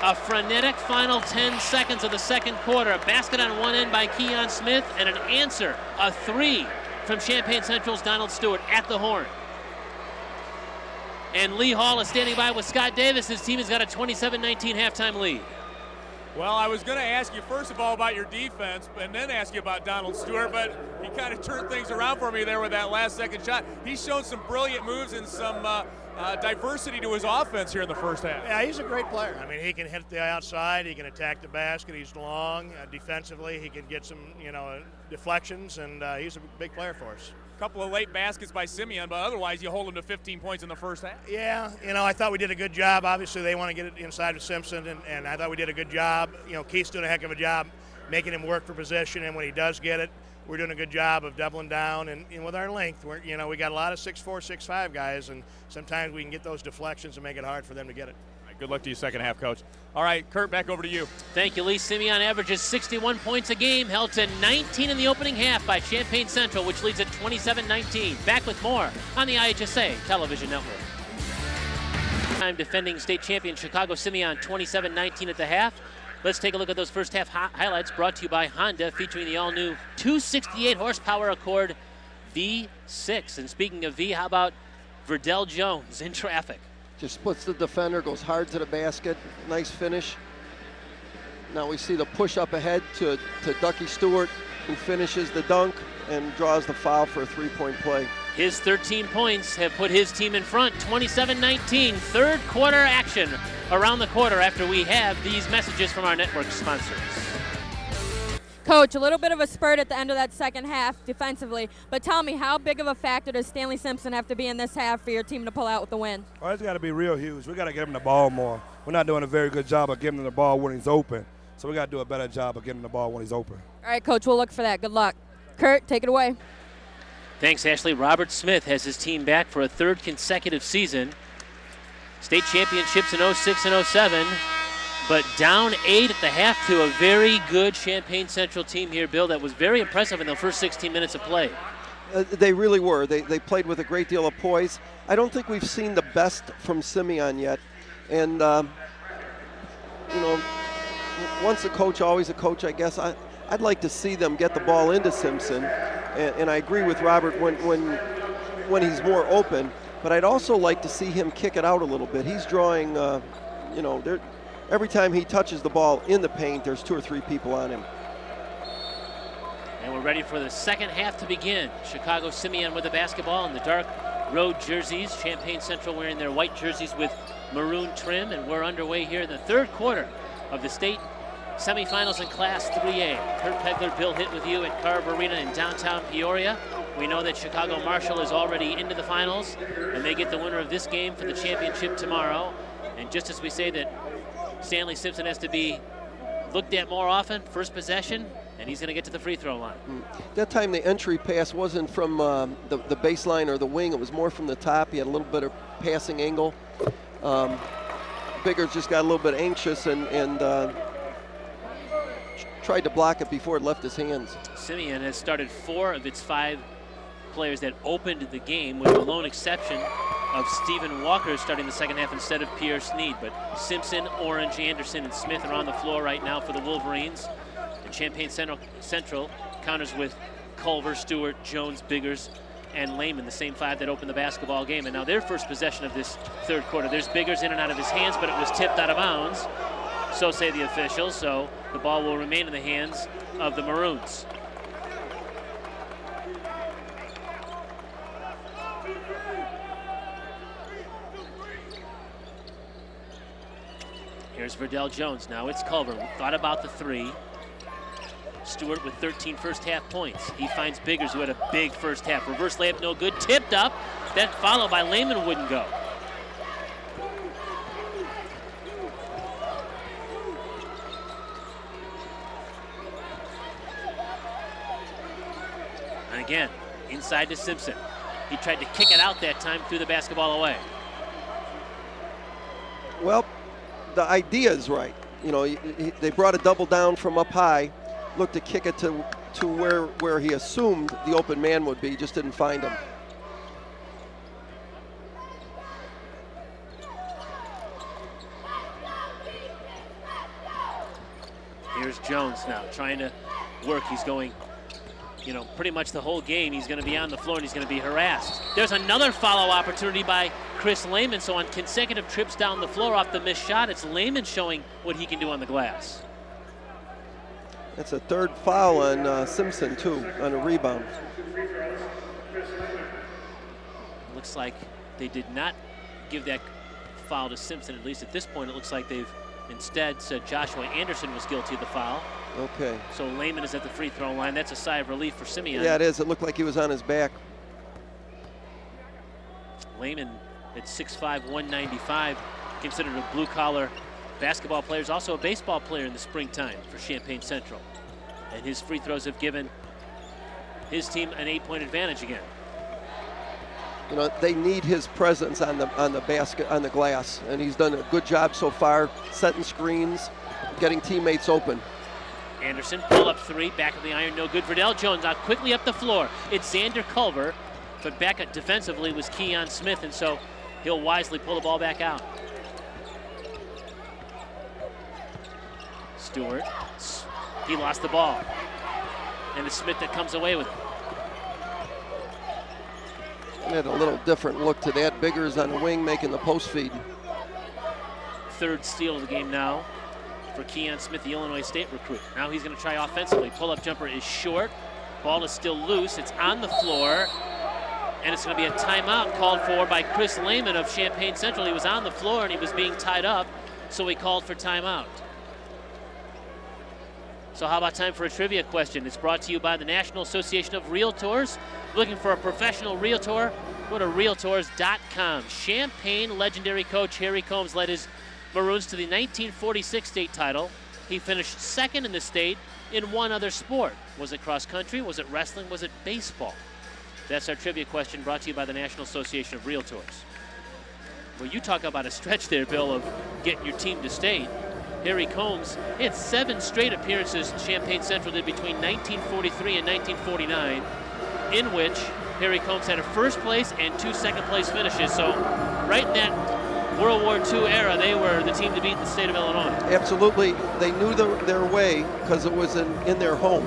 A frenetic final 10 seconds of the second quarter. A basket on one end by Keon Smith, and an answer, a three from Champaign Central's Donald Stewart at the horn. And Lee Hall is standing by with Scott Davis. His team has got a 27-19 halftime lead. Well, I was going to ask you first of all about your defense and then ask you about Donald Stewart, but he kind of turned things around for me there with that last second shot. He's shown some brilliant moves and some diversity to his offense here in the first half. Yeah, he's a great player. I mean, he can hit the outside, he can attack the basket, he's long. Defensively, he can get some, deflections, and he's a big player for us. Couple of late baskets by Simeon, but otherwise you hold him to 15 points in the first half. Yeah, I thought we did a good job. Obviously, they want to get it inside of Simpson, and I thought we did a good job. Keith's doing a heck of a job making him work for position, and when he does get it, we're doing a good job of doubling down. And with our length, we got a lot of 6'4", 6'5" guys, and sometimes we can get those deflections and make it hard for them to get it. Good luck to you second half, Coach. All right, Kurt, back over to you. Thank you, Lee. Simeon averages 61 points a game, held to 19 in the opening half by Champaign Central, which leads at 27-19. Back with more on the IHSA Television Network. Time defending state champion Chicago Simeon, 27-19 at the half. Let's take a look at those first half highlights brought to you by Honda, featuring the all-new 268 horsepower Accord V6. And speaking of V, how about Verdell Jones in traffic? Just splits the defender, goes hard to the basket. Nice finish. Now we see the push up ahead to Ducky Stewart, who finishes the dunk and draws the foul for a three-point play. His 13 points have put his team in front, 27-19. Third quarter action around the quarter after we have these messages from our network sponsors. Coach, a little bit of a spurt at the end of that second half defensively, but tell me, how big of a factor does Stanley Simpson have to be in this half for your team to pull out with the win? Well, it's got to be real huge. We got to get him the ball more. We're not doing a very good job of giving him the ball when he's open, so we got to do a better job of getting him the ball when he's open. All right, Coach, we'll look for that. Good luck. Kurt, take it away. Thanks, Ashley. Robert Smith has his team back for a third consecutive season. State championships in 06 and 07. But down 8 at the half to a very good Champaign Central team here, Bill, that was very impressive in the first 16 minutes of play. They really were. They played with a great deal of poise. I don't think we've seen the best from Simeon yet. And, once a coach, always a coach, I guess. I'd like to see them get the ball into Simpson. And I agree with Robert when he's more open. But I'd also like to see him kick it out a little bit. He's drawing, every time he touches the ball in the paint, there's 2 or 3 people on him. And we're ready for the second half to begin. Chicago Simeon with the basketball in the dark road jerseys. Champaign Central wearing their white jerseys with maroon trim. And we're underway here in the third quarter of the state semifinals in Class 3A. Kurt Pegler, Bill Hitt with you at Carver Arena in downtown Peoria. We know that Chicago Marshall is already into the finals, and they get the winner of this game for the championship tomorrow. And just as we say that Stanley Simpson has to be looked at more often, first possession, and he's going to get to the free throw line. That time the entry pass wasn't from the baseline or the wing. It was more from the top. He had a little bit of passing angle. Biggers just got a little bit anxious and tried to block it before it left his hands. Simeon has started 4 of its 5 players that opened the game, with the lone exception of Stephen Walker starting the second half instead of Pierre Sneed. But Simpson, Orange, Anderson, and Smith are on the floor right now for the Wolverines. And Champaign Central counters with Culver, Stewart, Jones, Biggers, and Lehman, the same 5 that opened the basketball game. And now their first possession of this third quarter. There's Biggers in and out of his hands, but it was tipped out of bounds. So say the officials. So the ball will remain in the hands of the Maroons. Here's Verdell Jones. Now it's Culver. Thought about the 3. Stewart with 13 first half points. He finds Biggers, who had a big first half. Reverse layup, no good. Tipped up. That followed by Lehman wouldn't go. And again, inside to Simpson. He tried to kick it out that time, threw the basketball away. Well, the idea is right. You know, they brought a double down from up high, looked to kick it to where he assumed the open man would be, just didn't find him. Here's Jones now trying to work. He's going, you know, pretty much the whole game. He's going to be on the floor and he's going to be harassed. There's another follow opportunity by Chris Lehman. So on consecutive trips down the floor off the missed shot, it's Lehman showing what he can do on the glass. That's a third foul on Simpson, too, on a rebound. Looks like they did not give that foul to Simpson. At least at this point, it looks like they've instead said Joshua Anderson was guilty of the foul. Okay. So Lehman is at the free throw line. That's a sigh of relief for Simeon. Yeah, it is. It looked like he was on his back. Lehman at 6'5", 195, considered a blue-collar basketball player. He's also a baseball player in the springtime for Champaign Central. And his free throws have given his team an 8-point advantage again. You know, they need his presence on the basket, on the glass, and he's done a good job so far, setting screens, getting teammates open. Anderson, pull-up three, back of the iron, no good. Verdell Jones out quickly up the floor. It's Xander Culver, but back at defensively was Keon Smith, and so he'll wisely pull the ball back out. Stewart, he lost the ball, and it's Smith that comes away with it. Had a little different look to that. Biggers on the wing making the post feed. Third steal of the game now for Keon Smith, the Illinois State recruit. Now he's going to try offensively. Pull-up jumper is short. Ball is still loose. It's on the floor. And it's going to be a timeout called for by Chris Lehman of Champaign Central. He was on the floor and he was being tied up, so he called for timeout. So how about time for a trivia question? It's brought to you by the National Association of Realtors. Looking for a professional realtor? Go to Realtors.com. Champaign legendary coach Harry Combs led his Maroons to the 1946 state title. He finished second in the state in one other sport. Was it cross country? Was it wrestling? Was it baseball? That's our trivia question brought to you by the National Association of Realtors. Well, you talk about a stretch there, Bill, of getting your team to state. Harry Combs, he had 7 straight appearances Champaign Central did between 1943 and 1949, in which Harry Combs had a first place and 2 second place finishes. So right in that World War II era, they were the team to beat in the state of Illinois. Absolutely. They knew their way because it was in their home.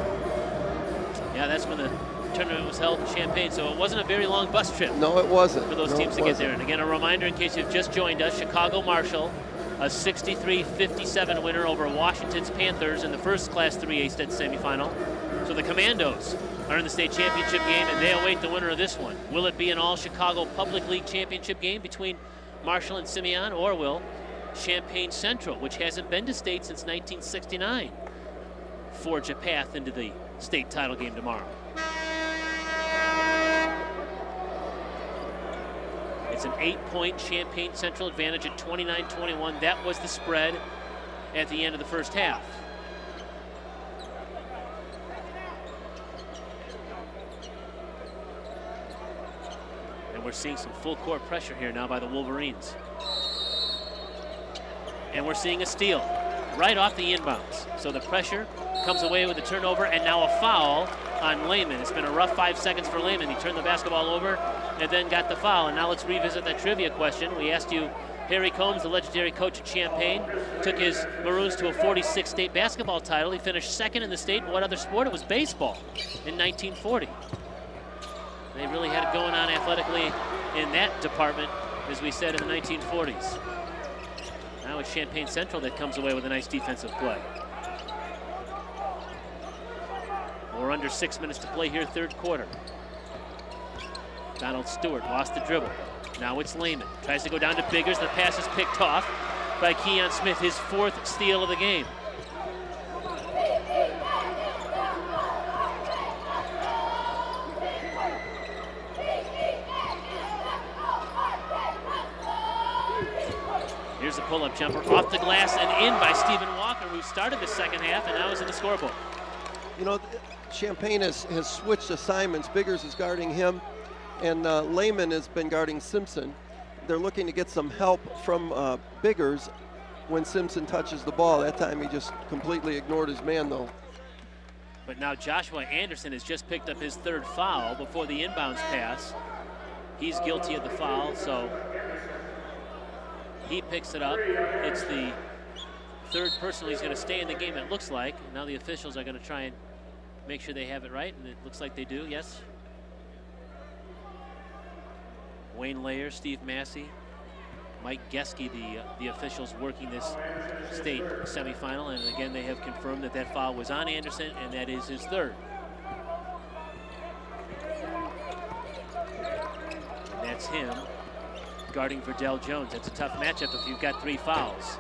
Yeah, that's when the tournament was held in Champaign, so it wasn't a very long bus trip. No, it wasn't. For those teams to get there. And again, a reminder in case you've just joined us, Chicago Marshall, a 63-57 winner over Washington's Panthers in the first Class 3A state semifinal. So the Commandos are in the state championship game, and they await the winner of this one. Will it be an all-Chicago Public League championship game between Marshall and Simeon, or will Champaign Central, which hasn't been to state since 1969, forge a path into the state title game tomorrow? It's an 8-point Champaign Central advantage at 29-21. That was the spread at the end of the first half. And we're seeing some full court pressure here now by the Wolverines. And we're seeing a steal right off the inbounds. So the pressure comes away with the turnover, and now a foul on Lehman. It's been a rough 5 seconds for Lehman. He turned the basketball over and then got the foul. And now let's revisit that trivia question. We asked you, Harry Combs, the legendary coach at Champaign, took his Maroons to a 46 state basketball title. He finished second in the state. In what other sport? It was baseball in 1940. They really had it going on athletically in that department, as we said, in the 1940s. Now it's Champaign Central that comes away with a nice defensive play. We're under 6 minutes to play here, third quarter. Donald Stewart lost the dribble. Now it's Lehman. Tries to go down to Biggers. The pass is picked off by Keon Smith, his 4th steal of the game. Here's a pull-up jumper off the glass and in by Stephen Walker, who started the second half and now is in the scoreboard. You know, Champaign has switched assignments. Biggers is guarding him, and Lehman has been guarding Simpson. They're looking to get some help from Biggers when Simpson touches the ball. That time he just completely ignored his man, though. But now Joshua Anderson has just picked up his third foul before the inbounds pass. He's guilty of the foul, so he picks it up. It's the third person who's going to stay in the game, it looks like. Now the officials are going to try and make sure they have it right, and it looks like they do, yes. Wayne Layer, Steve Massey, Mike Geske, the officials working this state semifinal, and again they have confirmed that that foul was on Anderson, and that is his third. And that's him guarding Verdell Jones. That's a tough matchup if you've got 3 fouls.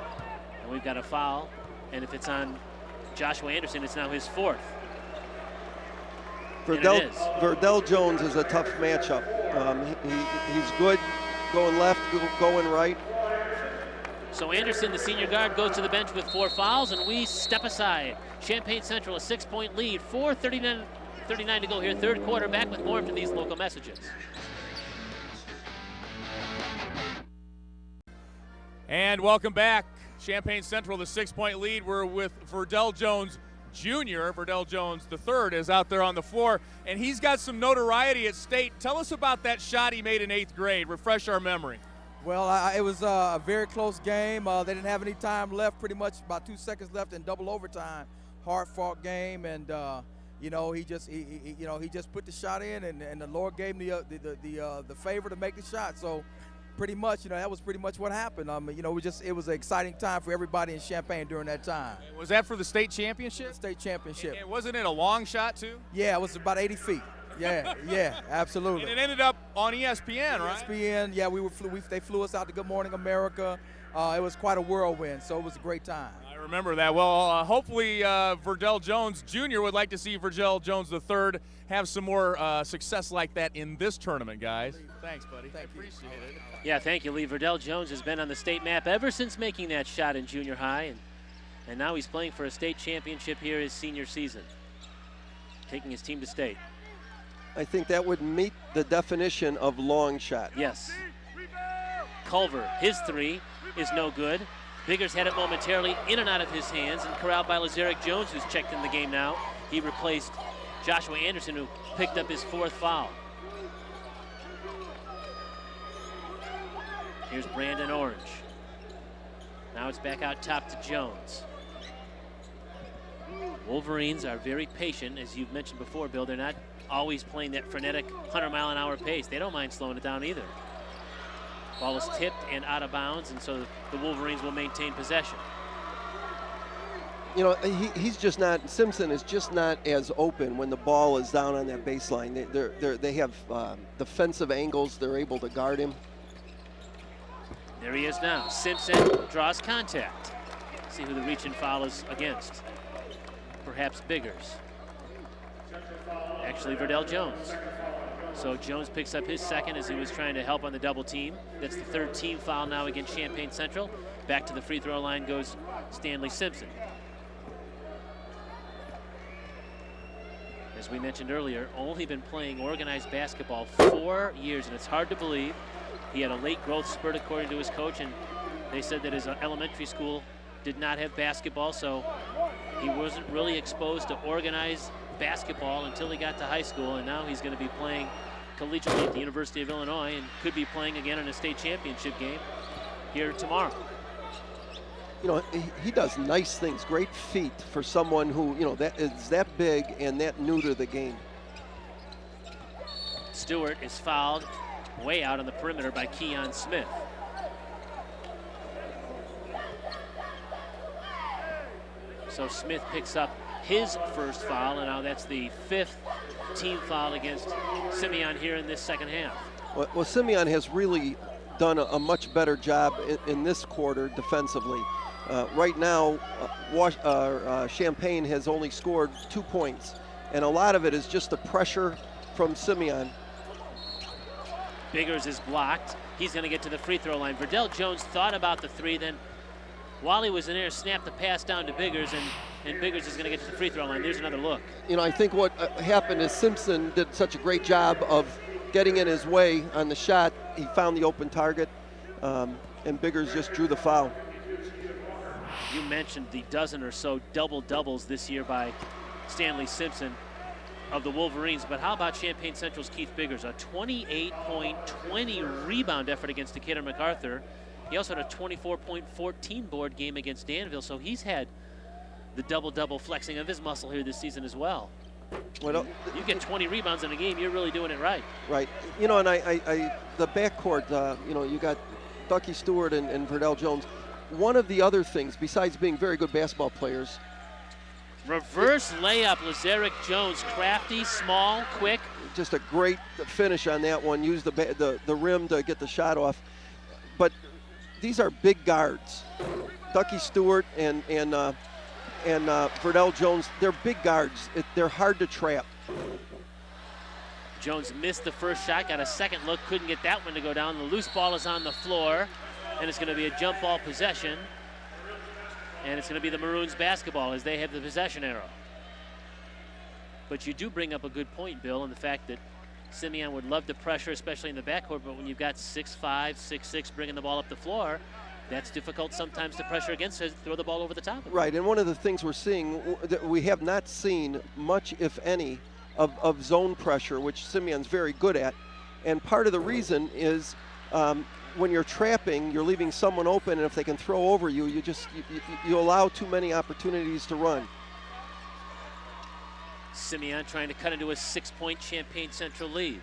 And we've got a foul, and if it's on Joshua Anderson, it's now his 4th. Verdell Jones is a tough matchup. He's good going left, going right. So Anderson, the senior guard, goes to the bench with 4 fouls, and we step aside. Champaign Central, a 6-point lead, 4:39 to go here, third quarter. Back with more from these local messages. And welcome back. Champaign Central, the 6-point lead. We're with Verdell Jones Jr. Verdell Jones III is out there on the floor, and he's got some notoriety at state. Tell us about that shot he made in 8th grade. Refresh our memory. Well, it was a very close game. They didn't have any time left, pretty much about 2 seconds left in double overtime. Hard-fought game, and he just put the shot in, and the Lord gave him the favor to make the shot. So pretty much, that was pretty much what happened. It was an exciting time for everybody in Champaign during that time. Was that for the state championship? The state championship. And wasn't it a long shot too? Yeah, it was about 80 feet. Yeah, absolutely. And it ended up on ESPN, right? ESPN, yeah, they flew us out to Good Morning America. It was quite a whirlwind, so it was a great time. I remember that. Well, hopefully Verdell Jones Jr. would like to see Verdell Jones III have some more success like that in this tournament, guys. Thanks, buddy. I appreciate it. Yeah, thank you, Lee. Verdell Jones has been on the state map ever since making that shot in junior high, and now he's playing for a state championship here his senior season, taking his team to state. I think that would meet the definition of long shot. Yes. Culver, his 3 is no good. Biggers had it momentarily in and out of his hands, and corralled by Lazarick Jones, who's checked in the game now. He replaced Joshua Anderson, who picked up his 4th foul. Here's Brandon Orange. Now it's back out top to Jones. Wolverines are very patient, as you've mentioned before, Bill. They're not always playing that frenetic 100-mile-an-hour pace. They don't mind slowing it down either. Ball is tipped and out of bounds, and so the Wolverines will maintain possession. He's just not, Simpson is just not as open when the ball is down on that baseline. They have defensive angles. They're able to guard him. There he is now. Simpson draws contact. See who the reach and foul is against. Perhaps Biggers. Actually, Verdell Jones. So Jones picks up his 2nd as he was trying to help on the double team. That's the 3rd team foul now against Champaign Central. Back to the free throw line goes Stanley Simpson. As we mentioned earlier, only been playing organized basketball 4 years, and it's hard to believe. He had a late growth spurt according to his coach, and they said that his elementary school did not have basketball, so he wasn't really exposed to organized basketball until he got to high school, and now he's going to be playing collegiately at the University of Illinois and could be playing again in a state championship game here tomorrow. He does nice things, great feet for someone who, that is that big and that new to the game. Stewart is fouled way out on the perimeter by Keon Smith. So Smith picks up his 1st foul, and now that's the 5th team foul against Simeon here in this second half. Well, Simeon has really done a much better job in this quarter defensively. Right now, Champaign has only scored 2 points, and a lot of it is just the pressure from Simeon. Biggers is blocked. He's going to get to the free throw line. Verdell Jones thought about the 3, then while he was in there, snapped the pass down to Biggers, and Biggers is going to get to the free throw line. There's another look. I think what happened is Simpson did such a great job of getting in his way on the shot. He found the open target, and Biggers just drew the foul. You mentioned the dozen or so double-doubles this year by Stanley Simpson of the Wolverines, but how about Champaign Central's Keith Biggers? A 28-point, 20-rebound effort against Decatur MacArthur. He also had a 24-point, 14-board game against Danville, so he's had the double-double flexing of his muscle here this season as well. Well, you get 20 rebounds in a game, you're really doing it right. Right. You know, and the backcourt, you know, you got Ducky Stewart and Verdell Jones. One of the other things, besides being very good basketball players, reverse layup, Lazarick Jones, crafty, small, quick. Just a great finish on that one. Used the rim to get the shot off. But these are big guards. Ducky Stewart and Verdell Jones, they're big guards. They're hard to trap. Jones missed the first shot, got a second look, couldn't get that one to go down. The loose ball is on the floor, and it's going to be a jump ball possession. And it's going to be the Maroons basketball as they have the possession arrow. But you do bring up a good point, Bill, and the fact that Simeon would love to pressure, especially in the backcourt, but when you've got 6'5", 6'6", bringing the ball up the floor, that's difficult sometimes to pressure against, to throw the ball over the top. Right, and one of the things we're seeing, that we have not seen much, if any, of zone pressure, which Simeon's very good at. And part of the reason is when you're trapping, you're leaving someone open, and if they can throw over you, you allow too many opportunities to run. Simeon trying to cut into a 6-point Champaign Central lead.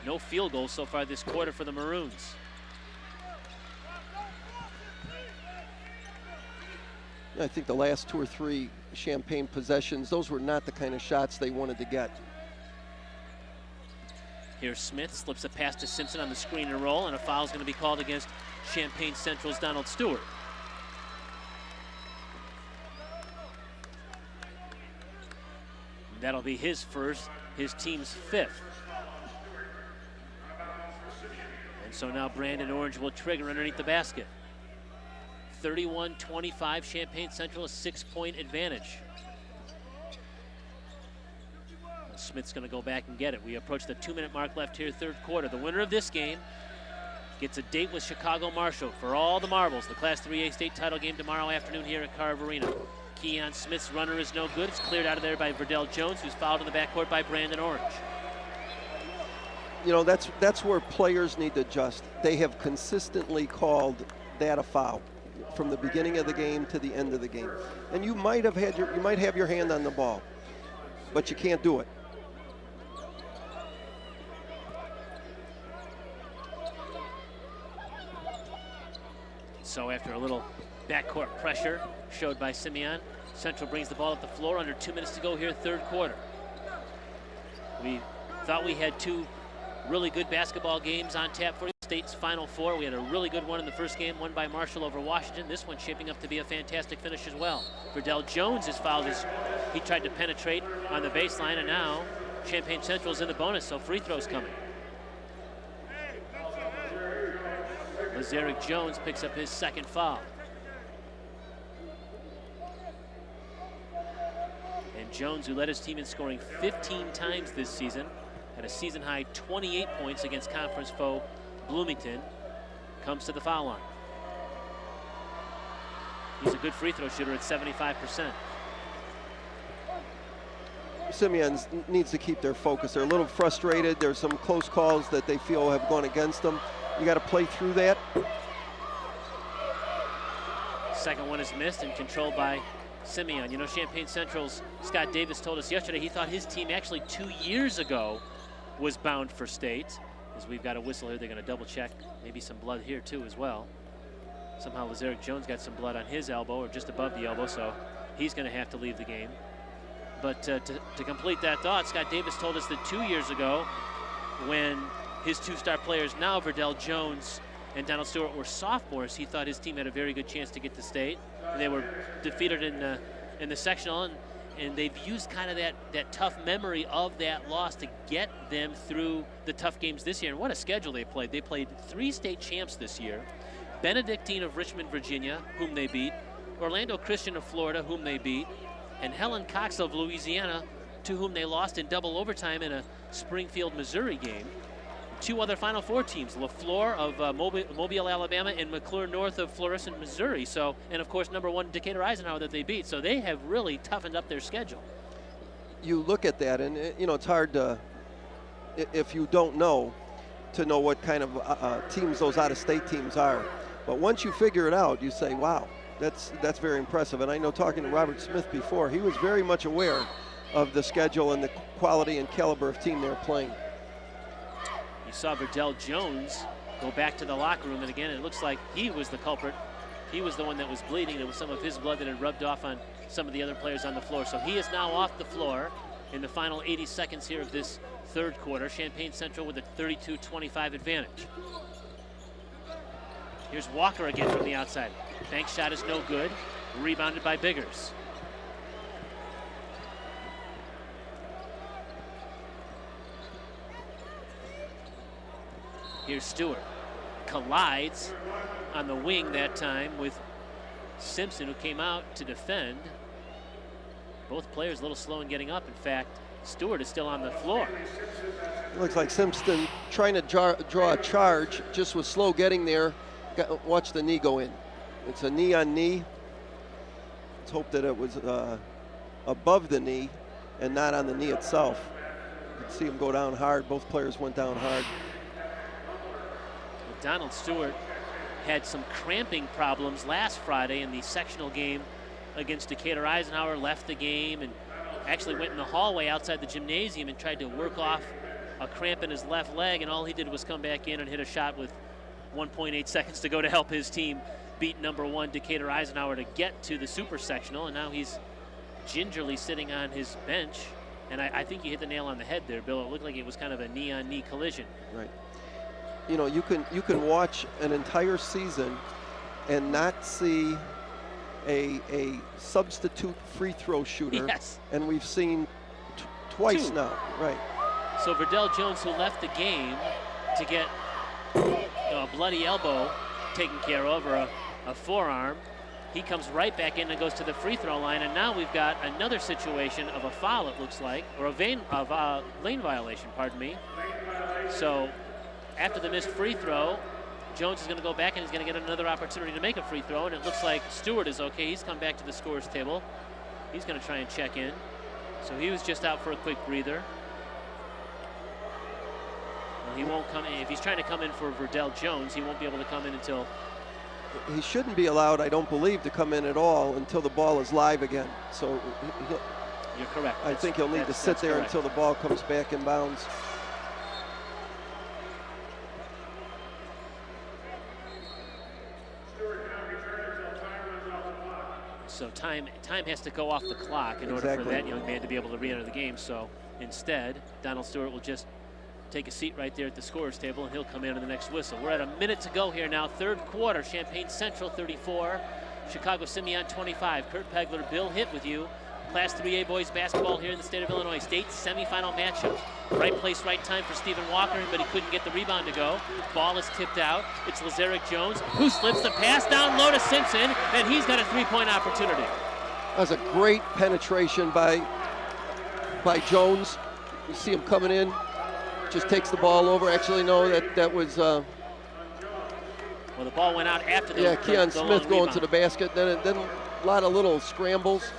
No field goals so far this quarter for the Maroons. I think the last 2 or 3 Champaign possessions, those were not the kind of shots they wanted to get. Here Smith slips a pass to Simpson on the screen and roll, and a foul is going to be called against Champaign Central's Donald Stewart. That'll be his first, his team's 5th. And so now Brandon Orange will trigger underneath the basket. 31-25, Champaign Central, a 6-point advantage. Smith's going to go back and get it. We approach the 2-minute mark left here, third quarter. The winner of this game gets a date with Chicago Marshall for all the marbles. The Class 3A state title game tomorrow afternoon here at Carver Arena. Keon Smith's runner is no good. It's cleared out of there by Verdell Jones, who's fouled in the backcourt by Brandon Orange. You know, that's where players need to adjust. They have consistently called that a foul from the beginning of the game to the end of the game. And you might have your hand on the ball, but you can't do it. So after a little backcourt pressure showed by Simeon, Central brings the ball up the floor under 2 minutes to go here, third quarter. We thought we had 2 really good basketball games on tap for the state's Final Four. We had a really good one in the first game, won by Marshall over Washington. This one's shaping up to be a fantastic finish as well. Verdell Jones is fouled as he tried to penetrate on the baseline, and now Champaign Central's in the bonus, so free throws coming. Lazarick Jones picks up his 2nd foul. And Jones, who led his team in scoring 15 times this season, had a season-high 28 points against conference foe Bloomington, comes to the foul line. He's a good free throw shooter at 75%. Simeon needs to keep their focus. They're a little frustrated. There's some close calls that they feel have gone against them. You got to play through that. Second one is missed and controlled by Simeon. You know, Champaign Central's Scott Davis told us yesterday he thought his team actually 2 years ago was bound for state. As we've got a whistle here, they're going to double check. Maybe some blood here too as well. Somehow Lazarick Jones got some blood on his elbow or just above the elbow, so he's going to have to leave the game. But to complete that thought, Scott Davis told us that 2 years ago, when his 2 star players now, Verdell Jones and Donald Stewart, were sophomores, he thought his team had a very good chance to get to state. They were defeated in the sectional, and they've used kind of that tough memory of that loss to get them through the tough games this year. And what a schedule they played. They played 3 state champs this year, Benedictine of Richmond, Virginia, whom they beat, Orlando Christian of Florida, whom they beat, and Helen Cox of Louisiana, to whom they lost in double overtime in a Springfield, Missouri game. two other Final Four teams, LaFleur of Mobile, Alabama, and McClure North of Florissant, Missouri. So, and of course, #1 Decatur Eisenhower that they beat. So they have really toughened up their schedule. You look at that, and it's hard to, if you don't know, to know what kind of teams those out-of-state teams are. But once you figure it out, you say, wow, that's very impressive. And I know talking to Robert Smith before, he was very much aware of the schedule and the quality and caliber of team they're playing. You saw Verdell Jones go back to the locker room, and again, it looks like he was the culprit. He was the one that was bleeding. There was some of his blood that had rubbed off on some of the other players on the floor. So he is now off the floor in the final 80 seconds here of this third quarter. Champaign Central with a 32-25 advantage. Here's Walker again from the outside. Bank shot is no good. Rebounded by Biggers. Here's Stewart. Collides on the wing that time with Simpson, who came out to defend. Both players a little slow in getting up. In fact, Stewart is still on the floor. Looks like Simpson trying to draw a charge, just was slow getting there. Watch the knee go in. It's a knee on knee. Let's hope that it was above the knee and not on the knee itself. You can see him go down hard. Both players went down hard. Donald Stewart had some cramping problems last Friday in the sectional game against Decatur Eisenhower, left the game and actually went in the hallway outside the gymnasium and tried to work off a cramp in his left leg, and all he did was come back in and hit a shot with 1.8 seconds to go to help his team beat #1 Decatur Eisenhower to get to the super sectional, and now he's gingerly sitting on his bench. And I think you hit the nail on the head there, Bill. It looked like it was kind of a knee-on-knee collision. Right. You know, you can watch an entire season and not see a substitute free throw shooter. Yes. And we've seen twice Two. now. Right. So Verdell Jones, who left the game to get a bloody elbow taken care of, or a forearm, he comes right back in and goes to the free throw line. And now we've got another situation of a foul, it looks like, or a lane violation, pardon me. So after the missed free throw, Jones is going to go back and he's going to get another opportunity to make a free throw, and it looks like Stewart is okay. He's come back to the scorer's table. He's going to try and check in. So he was just out for a quick breather. Well, he won't come in. If he's trying to come in for Verdell Jones, he won't be able to come in until... He shouldn't be allowed, I don't believe, to come in at all until the ball is live again. So you're correct. I think he'll need to sit there correct. until the ball comes back in bounds. So time has to go off the clock in order for that young man to be able to re-enter the game. So instead, Donald Stewart will just take a seat right there at the scorer's table, and he'll come in on the next whistle. We're at a minute to go here now. Third quarter, Champaign Central 34, Chicago Simeon 25. Kurt Pegler, Bill Hitt with you. Class 3A boys basketball here in the state of Illinois. State semifinal matchup. Right place, right time for Stephen Walker, but he couldn't get the rebound to go. Ball is tipped out. It's Lazarick Jones, who slips the pass down low to Simpson, and he's got a three-point opportunity. That was a great penetration by Jones. You see him coming in, just takes the ball over. Actually, no, that was... well, the ball went out after the Keon Smith going rebound to the basket. Then a lot of little scrambles.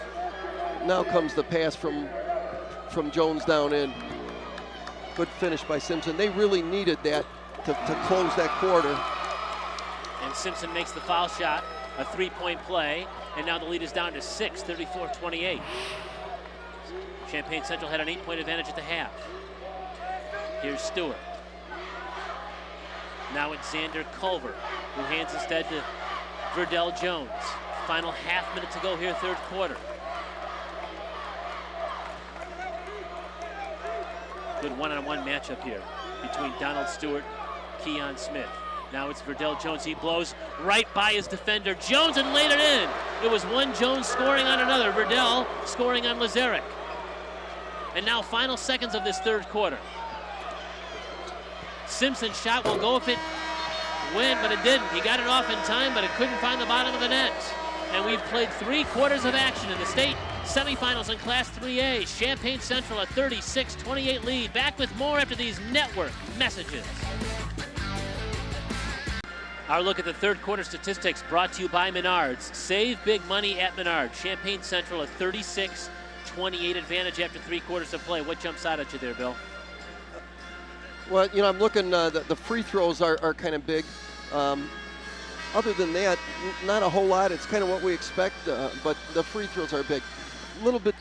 Now comes the pass from Jones down in. Good finish by Simpson. They really needed that to close that quarter. And Simpson makes the foul shot, a three-point play, and now the lead is down to 6, 34-28. Champaign Central had an 8-point advantage at the half. Here's Stewart. Now it's Xander Culver, who hands instead to Verdell Jones. Final half minute to go here, third quarter. Good one-on-one matchup here between Donald Stewart, Keon Smith. Now it's Verdell Jones. He blows right by his defender, Jones, and laid it in. It was one Jones scoring on another. Verdell scoring on Lazarick. And now final seconds of this third quarter. Simpson's shot will go if it went, but it didn't. He got it off in time, but it couldn't find the bottom of the net. And we've played 3 quarters of action in the state Semifinals in Class 3A. Champaign Central a 36-28 lead. Back with more after these network messages. Our look at the third quarter statistics brought to you by Menards. Save big money at Menards. Champaign Central a 36-28 advantage after 3 quarters of play. What jumps out at you there, Bill? Well, I'm looking, the free throws are kind of big. Other than that, not a whole lot. It's kind of what we expect, but the free throws are big. A little bit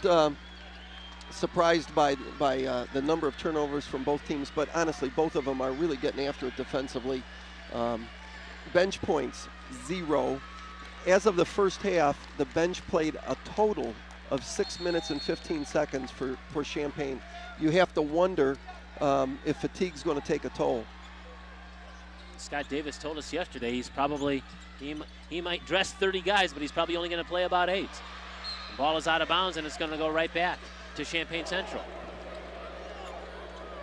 surprised by the number of turnovers from both teams, but honestly, both of them are really getting after it defensively. Bench points, 0. As of the first half, the bench played a total of 6 minutes and 15 seconds for Champaign. You have to wonder if fatigue's going to take a toll. Scott Davis told us yesterday he's probably, he might dress 30 guys, but he's probably only going to play about 8. The ball is out of bounds, and it's going to go right back to Champaign Central.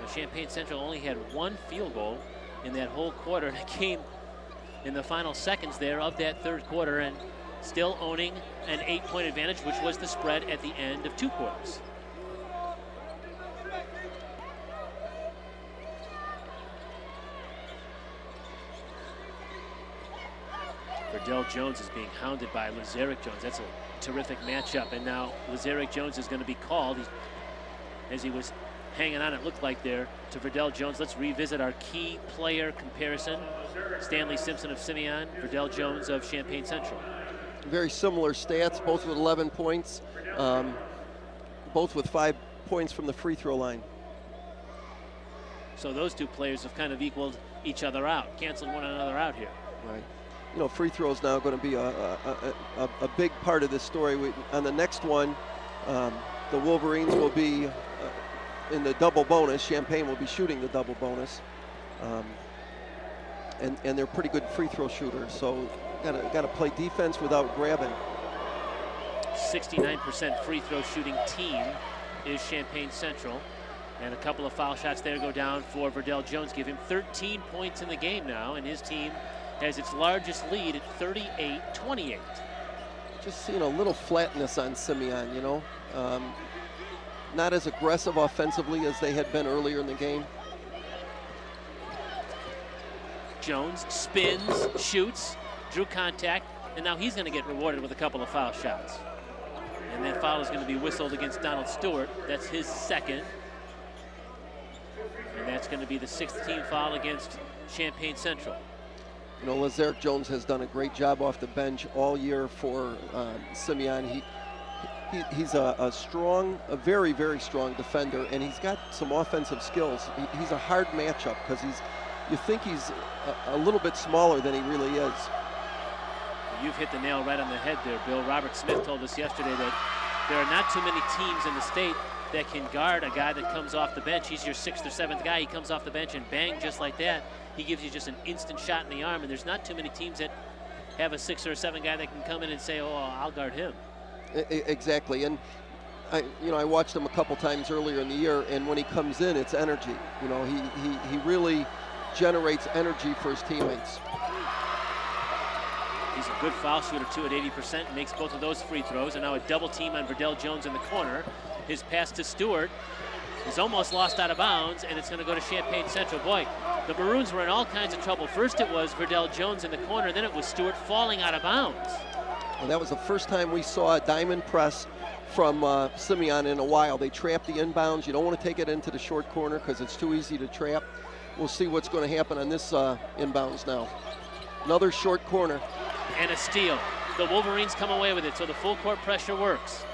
Now, Champaign Central only had 1 field goal in that whole quarter, and it came in the final seconds there of that third quarter, and still owning an 8-point advantage, which was the spread at the end of 2 quarters. Verdell Jones is being hounded by Lazarick Jones. That's a terrific matchup, and now Lazarick Jones is going to be called. As he was hanging on, it looked like there, to Verdell Jones. Let's revisit our key player comparison. Stanley Simpson of Simeon, Verdell Jones of Champaign Central. Very similar stats, both with 11 points, both with 5 points from the free throw line. So those 2 players have kind of equaled each other out, canceled one another out here. Right. Free throw is now going to be a big part of this story. On the next one, the Wolverines will be in the double bonus. Champaign will be shooting the double bonus. And they're pretty good free throw shooters, so got to play defense without grabbing. 69% free throw shooting team is Champaign Central, and a couple of foul shots there go down for Verdell Jones, give him 13 points in the game now, and his team has its largest lead at 38-28. Just seeing a little flatness on Simeon, not as aggressive offensively as they had been earlier in the game. Jones spins, shoots, drew contact, and now he's going to get rewarded with a couple of foul shots. And that foul is going to be whistled against Donald Stewart. That's his second. And that's going to be the 6th team foul against Champaign Central. Lazarick Jones has done a great job off the bench all year for Simeon. He's a very, very strong defender, and he's got some offensive skills. He's a hard matchup because you think he's a little bit smaller than he really is. You've hit the nail right on the head there, Bill. Robert Smith told us yesterday that there are not too many teams in the state that can guard a guy that comes off the bench. He's your 6th or 7th guy. He comes off the bench and bang, just like that. He gives you just an instant shot in the arm, and there's not too many teams that have a 6 or 7 guy that can come in and say, oh, I'll guard him. Exactly, and I watched him a couple times earlier in the year, and when he comes in, it's energy. He really generates energy for his teammates. He's a good foul shooter, too, at 80%, makes both of those free throws, and now a double team on Verdell Jones in the corner. His pass to Stewart is almost lost out of bounds, and it's going to go to Champaign Central. Boy, the Maroons were in all kinds of trouble. First it was Verdell Jones in the corner, then it was Stewart falling out of bounds. Well, that was the first time we saw a diamond press from Simeon in a while. They trapped the inbounds. You don't want to take it into the short corner because it's too easy to trap. We'll see what's going to happen on this inbounds now. Another short corner. And a steal. The Wolverines come away with it, so the full court pressure works.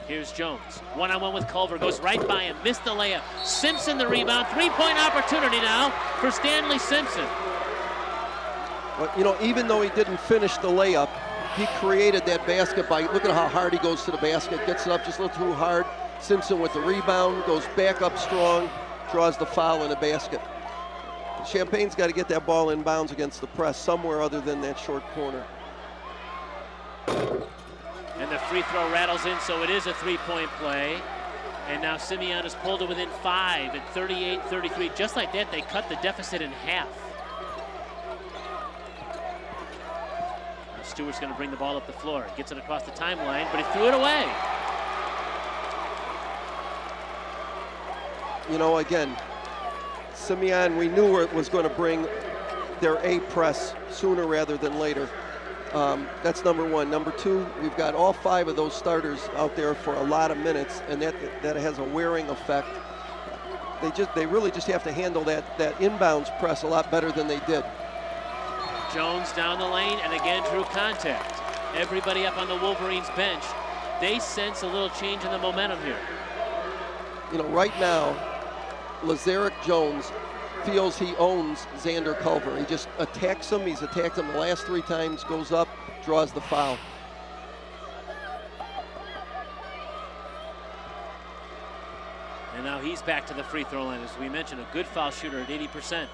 Here's Jones, one-on-one with Culver, goes right by him, missed the layup. Simpson the rebound, 3-point opportunity now for Stanley Simpson. Well, even though he didn't finish the layup, he created that basket by, look at how hard he goes to the basket, gets it up just a little too hard. Simpson with the rebound, goes back up strong, draws the foul in the basket. Champaign's got to get that ball inbounds against the press somewhere other than that short corner. And the free throw rattles in, so it is a 3-point play. And now Simeon has pulled it within 5 at 38-33. Just like that, they cut the deficit in half. Stewart's going to bring the ball up the floor. Gets it across the timeline, but he threw it away. You know, again, Simeon, we knew it was going to bring their A press sooner rather than later. That's number one. Number two, we've got all 5 of those starters out there for a lot of minutes, and that has a wearing effect. They really just have to handle that inbounds press a lot better than they did. Jones down the lane, and again drew contact. Everybody up on the Wolverines bench, they sense a little change in the momentum here. You know, right now, Lazarick Jones feels he owns Xander Culver. He just attacks him. He's attacked him the last 3 times, goes up, draws the foul. And now he's back to the free throw line. As we mentioned, a good foul shooter at 80%.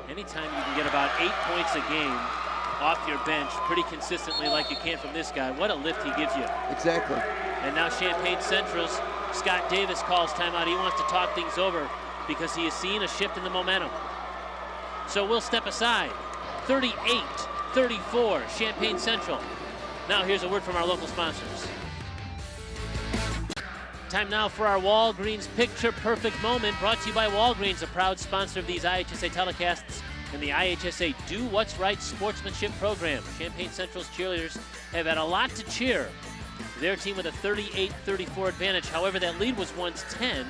Anytime you can get about 8 points a game off your bench pretty consistently like you can from this guy, what a lift he gives you. Exactly. And now Champaign Central's Scott Davis calls timeout. He wants to talk things over because he has seen a shift in the momentum. So we'll step aside. 38-34, Champaign Central. Now here's a word from our local sponsors. Time now for our Walgreens Picture Perfect Moment, brought to you by Walgreens, a proud sponsor of these IHSA telecasts and the IHSA Do What's Right sportsmanship program. Champaign Central's cheerleaders have had a lot to cheer. Their team with a 38-34 advantage. However, that lead was once 10,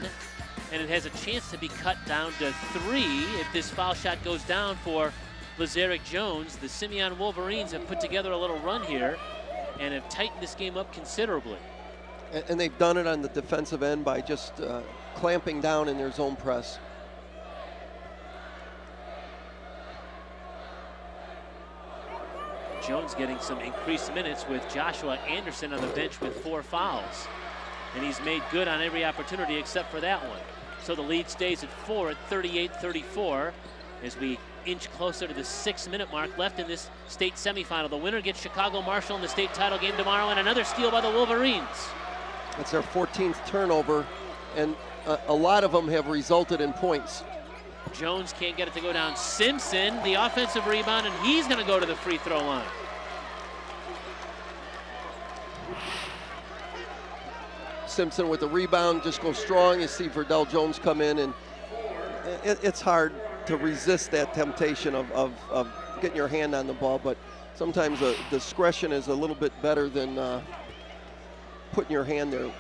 and it has a chance to be cut down to 3 if this foul shot goes down for Lazarick Jones. The Simeon Wolverines have put together a little run here and have tightened this game up considerably. And they've done it on the defensive end by just clamping down in their zone press. Jones getting some increased minutes with Joshua Anderson on the bench with 4 fouls. And he's made good on every opportunity except for that one. So the lead stays at 4 at 38-34 as we inch closer to the 6-minute mark left in this state semifinal. The winner gets Chicago Marshall in the state title game tomorrow, and another steal by the Wolverines. It's their 14th turnover, and a lot of them have resulted in points. Jones can't get it to go down. Simpson, the offensive rebound, and he's going to go to the free throw line. Simpson with the rebound, just goes strong. You see Verdell Jones come in, and it's hard to resist that temptation of getting your hand on the ball, but sometimes discretion is a little bit better than putting your hand there.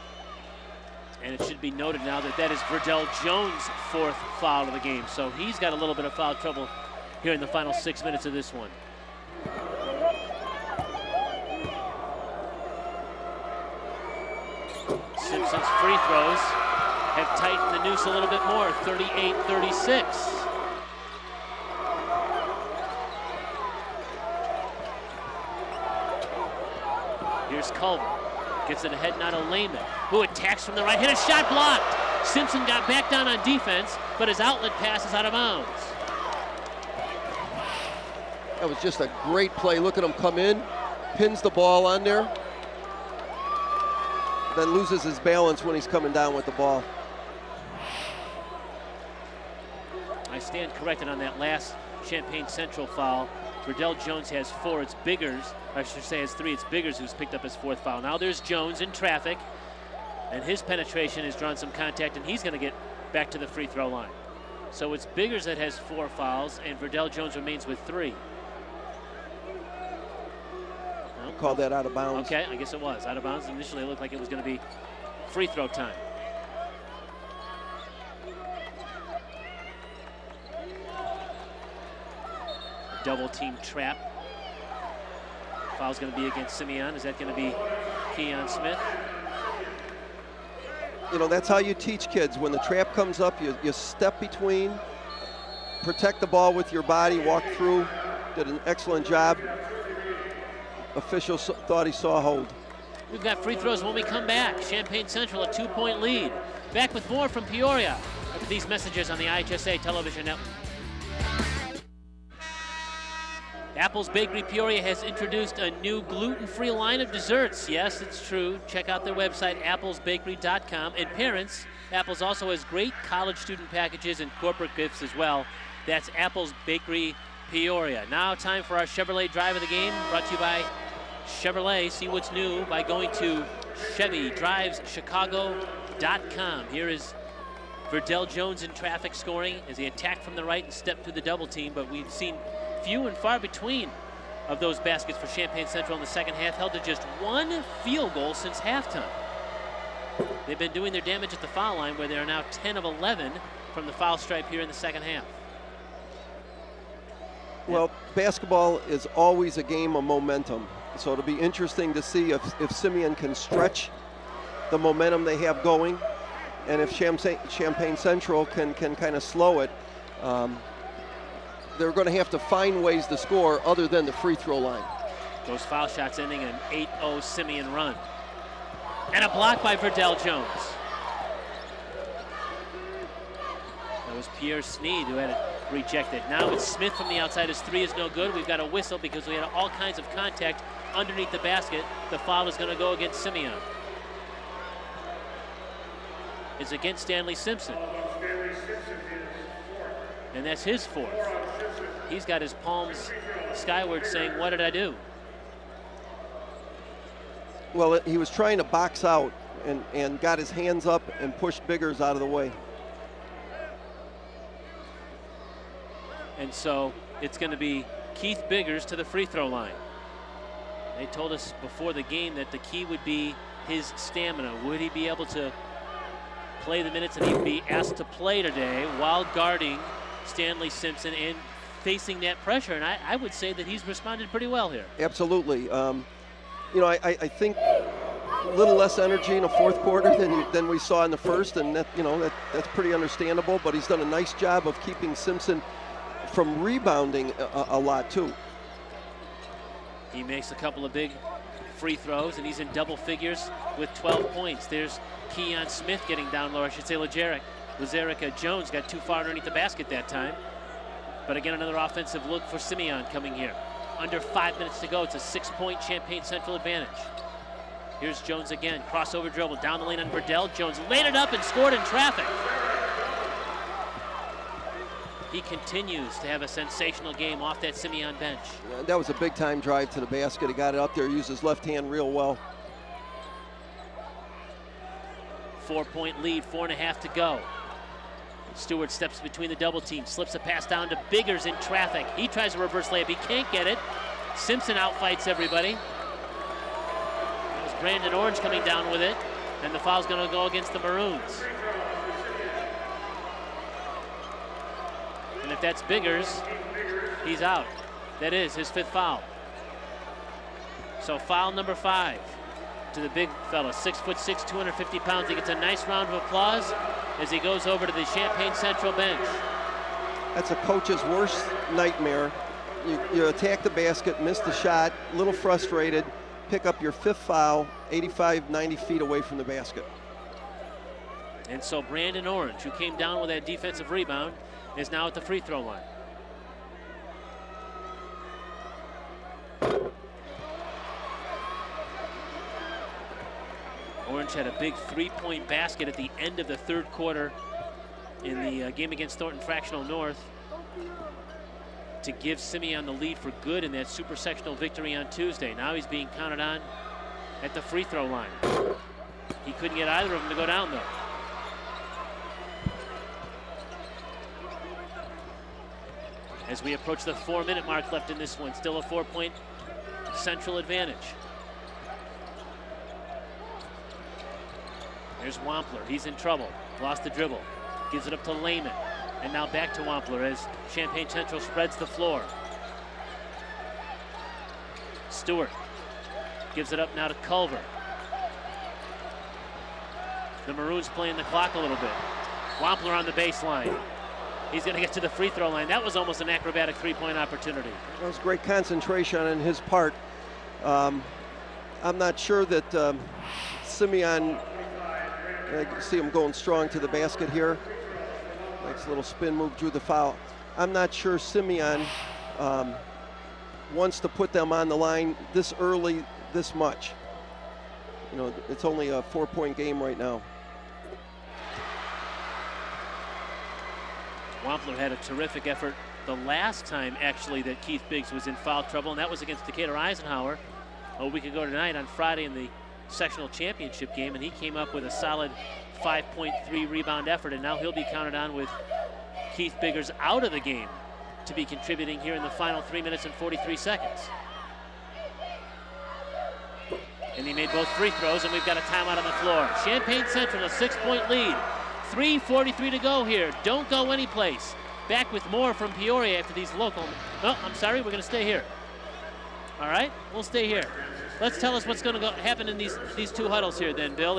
And it should be noted now that that is Verdell Jones' 4th foul of the game. So he's got a little bit of foul trouble here in the final 6 minutes of this one. Simpson's free throws have tightened the noose a little bit more, 38-36. Here's Culver. Gets it ahead now to Lehman, who attacks from the right. Hit a shot blocked. Simpson got back down on defense, but his outlet pass is out of bounds. That was just a great play. Look at him come in, pins the ball on there, then loses his balance when he's coming down with the ball. I stand corrected on that last Champaign Central foul. Verdell Jones has 4, it's Biggers. I should say has 3, it's Biggers who's picked up his 4th foul. Now there's Jones in traffic, and his penetration has drawn some contact, and he's gonna get back to the free throw line. So it's Biggers that has 4 fouls, and Verdell Jones remains with 3. Well, Called that out of bounds. Okay, I guess it was out of bounds. Initially it looked like it was gonna be free throw time. Double team trap. Foul's going to be against Simeon. Is that going to be Keon Smith? You know, that's how you teach kids. When the trap comes up, you step between, protect the ball with your body, walk through. Did an excellent job. Official thought he saw a hold. We've got free throws when we come back. Champaign Central a 2-point lead. Back with more from Peoria after these messages on the IHSA television network. Apple's Bakery Peoria has introduced a new gluten-free line of desserts. Yes, it's true. Check out their website, applesbakery.com. And parents, Apple's also has great college student packages and corporate gifts as well. That's Apple's Bakery Peoria. Now time for our Chevrolet Drive of the Game, brought to you by Chevrolet. See what's new by going to ChevyDrivesChicago.com. Here is Verdell Jones in traffic scoring as he attacked from the right and stepped through the double team, but we've seen few and far between of those baskets for Champaign Central in the second half, held to just one field goal since halftime. They've been doing their damage at the foul line, where they are now 10 of 11 from the foul stripe here in the second half. Well, basketball is always a game of momentum. So it'll be interesting to see if Simeon can stretch the momentum they have going, and if Champaign Central can kind of slow it. They're going to have to find ways to score other than the free throw line. Those foul shots ending an 8-0 Simeon run. And a block by Verdell Jones. That was Pierre Sneed who had it rejected. Now it's Smith from the outside. His three is no good. We've got a whistle because we had all kinds of contact underneath the basket. The foul is going to go against Simeon. It's against Stanley Simpson. And that's his fourth. He's got his palms skyward saying, what did I do? Well, he was trying to box out and got his hands up and pushed Biggers out of the way. And so it's going to be Keith Biggers to the free throw line. They told us before the game that the key would be his stamina. Would he be able to play the minutes that he'd be asked to play today while guarding Stanley Simpson and facing that pressure? And I would say that he's responded pretty well here. Absolutely. I think a little less energy in the fourth quarter than we saw in the first, and that's pretty understandable. But he's done a nice job of keeping Simpson from rebounding a lot too. He makes a couple of big free throws, and he's in double figures with 12 points. There's Keon Smith getting down low. I should say Lazarica Jones got too far underneath the basket that time. But again, another offensive look for Simeon coming here. Under 5 minutes to go. It's a 6-point Champaign Central advantage. Here's Jones again. Crossover dribble down the lane on Verdell. Jones laid it up and scored in traffic. He continues to have a sensational game off that Simeon bench. That was a big-time drive to the basket. He got it up there, used his left hand real well. 4-point lead, 4.5 to go. Stewart steps between the double team, slips a pass down to Biggers in traffic. He tries a reverse layup. He can't get it. Simpson outfights everybody. It was Brandon Orange coming down with it, and the foul's going to go against the Maroons. And if that's Biggers, he's out. That is his fifth foul. So foul number 5 to the big fella, 6'6", 250 pounds. He gets a nice round of applause as he goes over to the Champaign Central bench. That's a coach's worst nightmare. You attack the basket, miss the shot, a little frustrated, pick up your fifth foul, 85, 90 feet away from the basket. And so Brandon Orange, who came down with that defensive rebound, is now at the free throw line. Orange had a big 3-point basket at the end of the third quarter in the game against Thornton Fractional North to give Simeon the lead for good in that super sectional victory on Tuesday. Now he's being counted on at the free throw line. He couldn't get either of them to go down though. As we approach the 4-minute mark left in this one, still a 4-point Central advantage. There's Wampler, he's in trouble, lost the dribble, gives it up to Lehman, and now back to Wampler as Champaign Central spreads the floor. Stewart gives it up now to Culver. The Maroons playing the clock a little bit. Wampler on the baseline. He's going to get to the free throw line. That was almost an acrobatic 3-point opportunity. That was great concentration on his part. I'm not sure that Simeon, I see him going strong to the basket here. Nice little spin move, drew the foul. I'm not sure Simeon wants to put them on the line this early, this much. You know, it's only a 4-point game right now. Wampler had a terrific effort the last time, actually, that Keith Biggs was in foul trouble, and that was against Decatur Eisenhower a week ago tonight on Friday in the sectional championship game, and he came up with a solid 5.3 rebound effort, and now he'll be counted on with Keith Biggers out of the game to be contributing here in the final 3 minutes and 43 seconds. And he made both free throws, and we've got a timeout on the floor. Champaign Central, a 6-point lead. 3:43 to go here. Don't go anyplace. Back with more from Peoria after these local. Oh, I'm sorry, we're going to stay here. All right, we'll stay here. Let's tell us what's going to happen in these two huddles here then, Bill.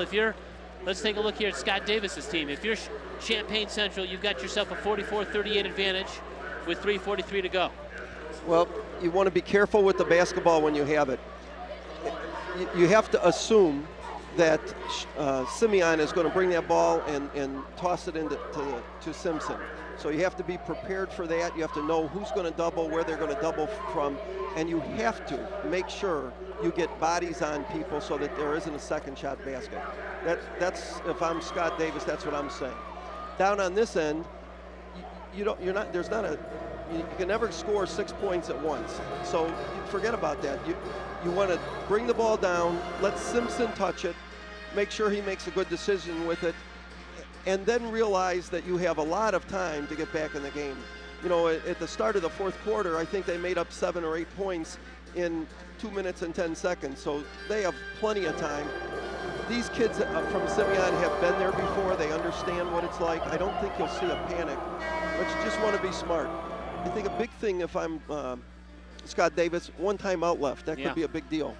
Let's take a look here at Scott Davis's team. If you're Champaign Central, you've got yourself a 44-38 advantage with 3:43 to go. Well, you want to be careful with the basketball when you have it. You have to assume that Simeon is going to bring that ball and toss it into to Simpson. So you have to be prepared for that. You have to know who's going to double, where they're going to double from, and you have to make sure you get bodies on people so that there isn't a second shot basket. That's if I'm Scott Davis, that's what I'm saying. Down on this end, you can never score 6 points at once. So forget about that. You want to bring the ball down, let Simpson touch it, make sure he makes a good decision with it, and then realize that you have a lot of time to get back in the game. You know, at the start of the fourth quarter, I think they made up 7 or 8 points in 2 minutes and 10 seconds, so they have plenty of time. These kids from Simeon have been there before. They understand what it's like. I don't think you'll see a panic, but you just want to be smart. I think a big thing, if I'm Scott Davis, 1 timeout left. That could be a big deal.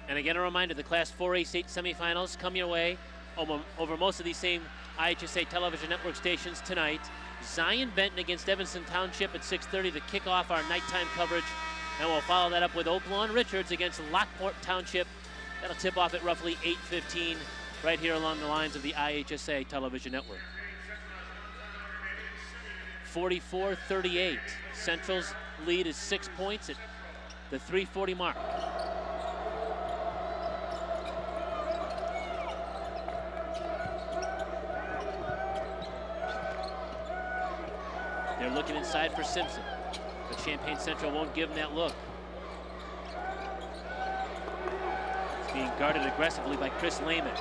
And again, a reminder, the Class 4A state semifinals come your way over most of these same IHSA television network stations tonight. Zion Benton against Evanston Township at 6:30 to kick off our nighttime coverage. And we'll follow that up with Oaklawn Richards against Lockport Township. That'll tip off at roughly 8:15 right here along the lines of the IHSA television network. 44-38. Central's lead is 6 points at the 3:40 mark. They're looking inside for Simpson, but Champaign Central won't give him that look. It's being guarded aggressively by Chris Lehman.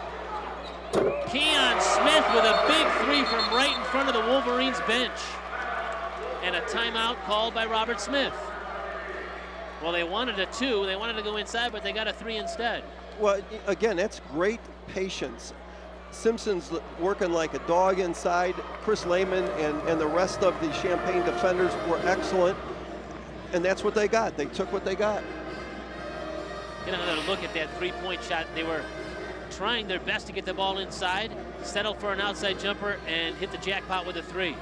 Keon Smith with a big 3 from right in front of the Wolverines bench. And a timeout called by Robert Smith. Well, they wanted a 2. They wanted to go inside, but they got a 3 instead. Well, again, that's great patience. Simpson's working like a dog inside. Chris Lehman and the rest of the Champaign defenders were excellent. And that's what they got. They took what they got. Get another look at that 3-point shot. They were trying their best to get the ball inside, settle for an outside jumper, and hit the jackpot with a 3.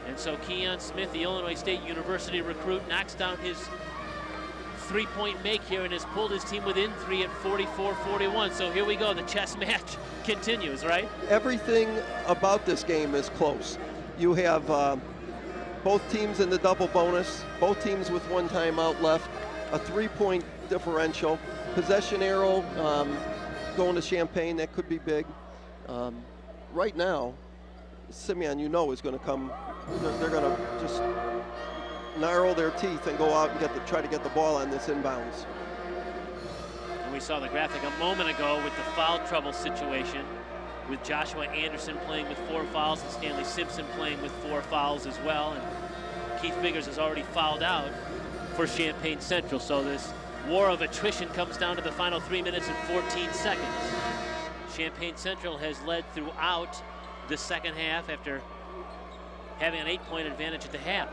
And so Keon Smith, the Illinois State University recruit, knocks down his 3-point make here and has pulled his team within 3 at 44-41. So here we go. The chess match continues, right? Everything about this game is close. You have both teams in the double bonus, both teams with 1 timeout left, a 3-point differential, possession arrow going to Champaign. That could be big. Right now, Simeon, is going to come. They're going to just narrow their teeth and go out and try to get the ball on this inbounds. And we saw the graphic a moment ago with the foul trouble situation, with Joshua Anderson playing with 4 fouls and Stanley Simpson playing with 4 fouls as well. And Keith Biggers has already fouled out for Champaign Central. So this war of attrition comes down to the final 3 minutes and 14 seconds. Champaign Central has led throughout the second half after having an 8-point advantage at the half.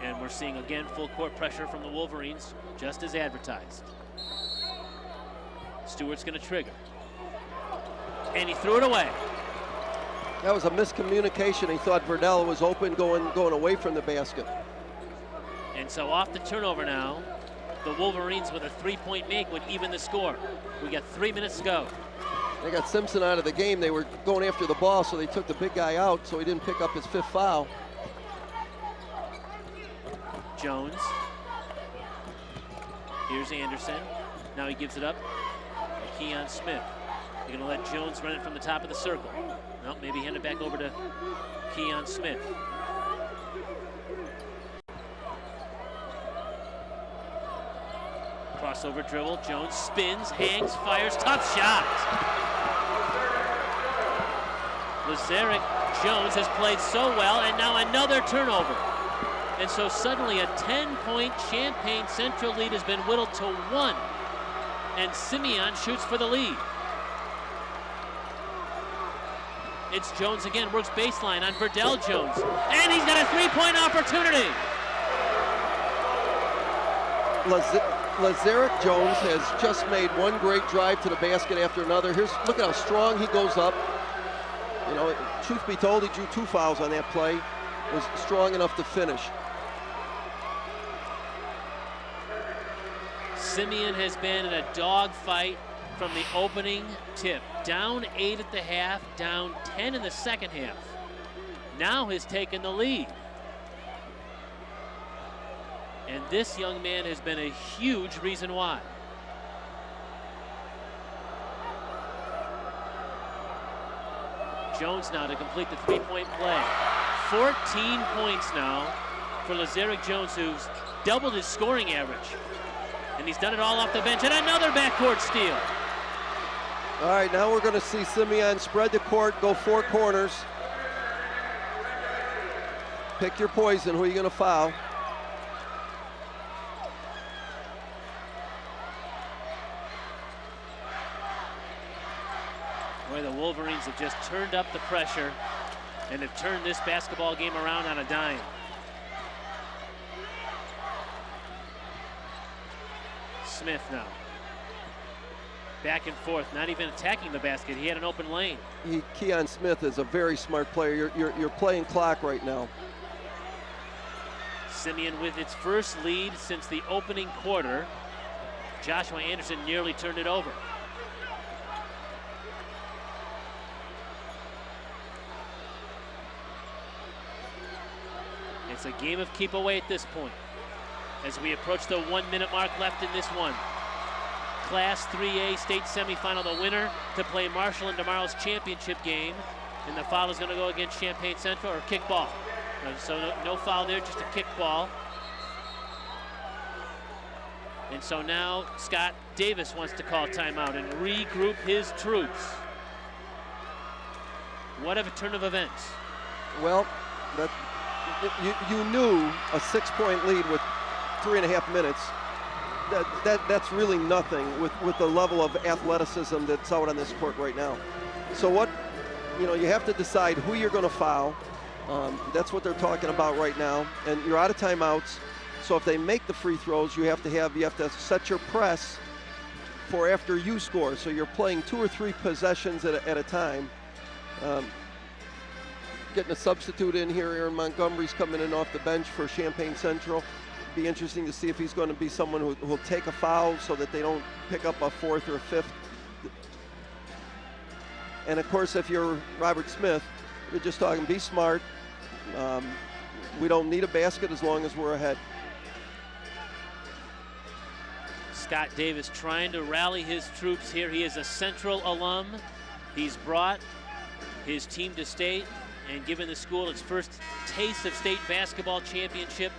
And we're seeing again full court pressure from the Wolverines, just as advertised. Stewart's going to trigger. And he threw it away. That was a miscommunication. He thought Verdell was open going away from the basket. And so off the turnover now, the Wolverines with a 3-point make would even the score. We got 3 minutes to go. They got Simpson out of the game. They were going after the ball, so they took the big guy out so he didn't pick up his 5th foul. Jones. Here's Anderson. Now he gives it up to Keon Smith. They're going to let Jones run it from the top of the circle. No, maybe hand it back over to Keon Smith. Crossover dribble. Jones spins, hangs, fires, tough shot. Lazarick Jones has played so well, and now another turnover. And so suddenly a 10-point Champaign Central lead has been whittled to 1. And Simeon shoots for the lead. It's Jones again, works baseline on Verdell Jones. And he's got a 3-point opportunity. Lazarick Jones has just made one great drive to the basket after another. Look at how strong he goes up. You know, truth be told, he drew 2 fouls on that play. Was strong enough to finish. Simeon has been in a dogfight from the opening tip. Down 8 at the half, down 10 in the second half. Now has taken the lead. And this young man has been a huge reason why. Jones now to complete the 3-point play. 14 points now for Lazarick Jones, who's doubled his scoring average. And he's done it all off the bench. And another backcourt steal. All right, now we're going to see Simeon spread the court, go 4 corners. Pick your poison. Who are you going to foul? Boy, the Wolverines have just turned up the pressure and have turned this basketball game around on a dime. Smith now. Back and forth, not even attacking the basket. He had an open lane. Keon Smith is a very smart player. You're playing clock right now. Simeon with its first lead since the opening quarter. Joshua Anderson nearly turned it over. It's a game of keep away at this point as we approach the 1-minute mark left in this one. Class 3A state semifinal, the winner to play Marshall in tomorrow's championship game. And the foul is going to go against Champaign Central, or kick ball. So no foul there, just a kick ball. And so now Scott Davis wants to call timeout and regroup his troops. What a turn of events. Well, you knew a 6-point lead with 3.5 minutes. That's really nothing with the level of athleticism that's out on this court right now. So you have to decide who you're going to foul. That's what they're talking about right now. And you're out of timeouts. So if they make the free throws, you have to set your press for after you score. So you're playing 2 or 3 possessions at a time. Getting a substitute in here. Aaron Montgomery's coming in off the bench for Champaign Central. Be interesting to see if he's going to be someone who will take a foul so that they don't pick up a 4th or 5th. And of course, if you're Robert Smith, you're just talking, be smart. We don't need a basket as long as we're ahead. Scott Davis trying to rally his troops here. He is a Central alum. He's brought his team to state and given the school its first taste of state basketball championship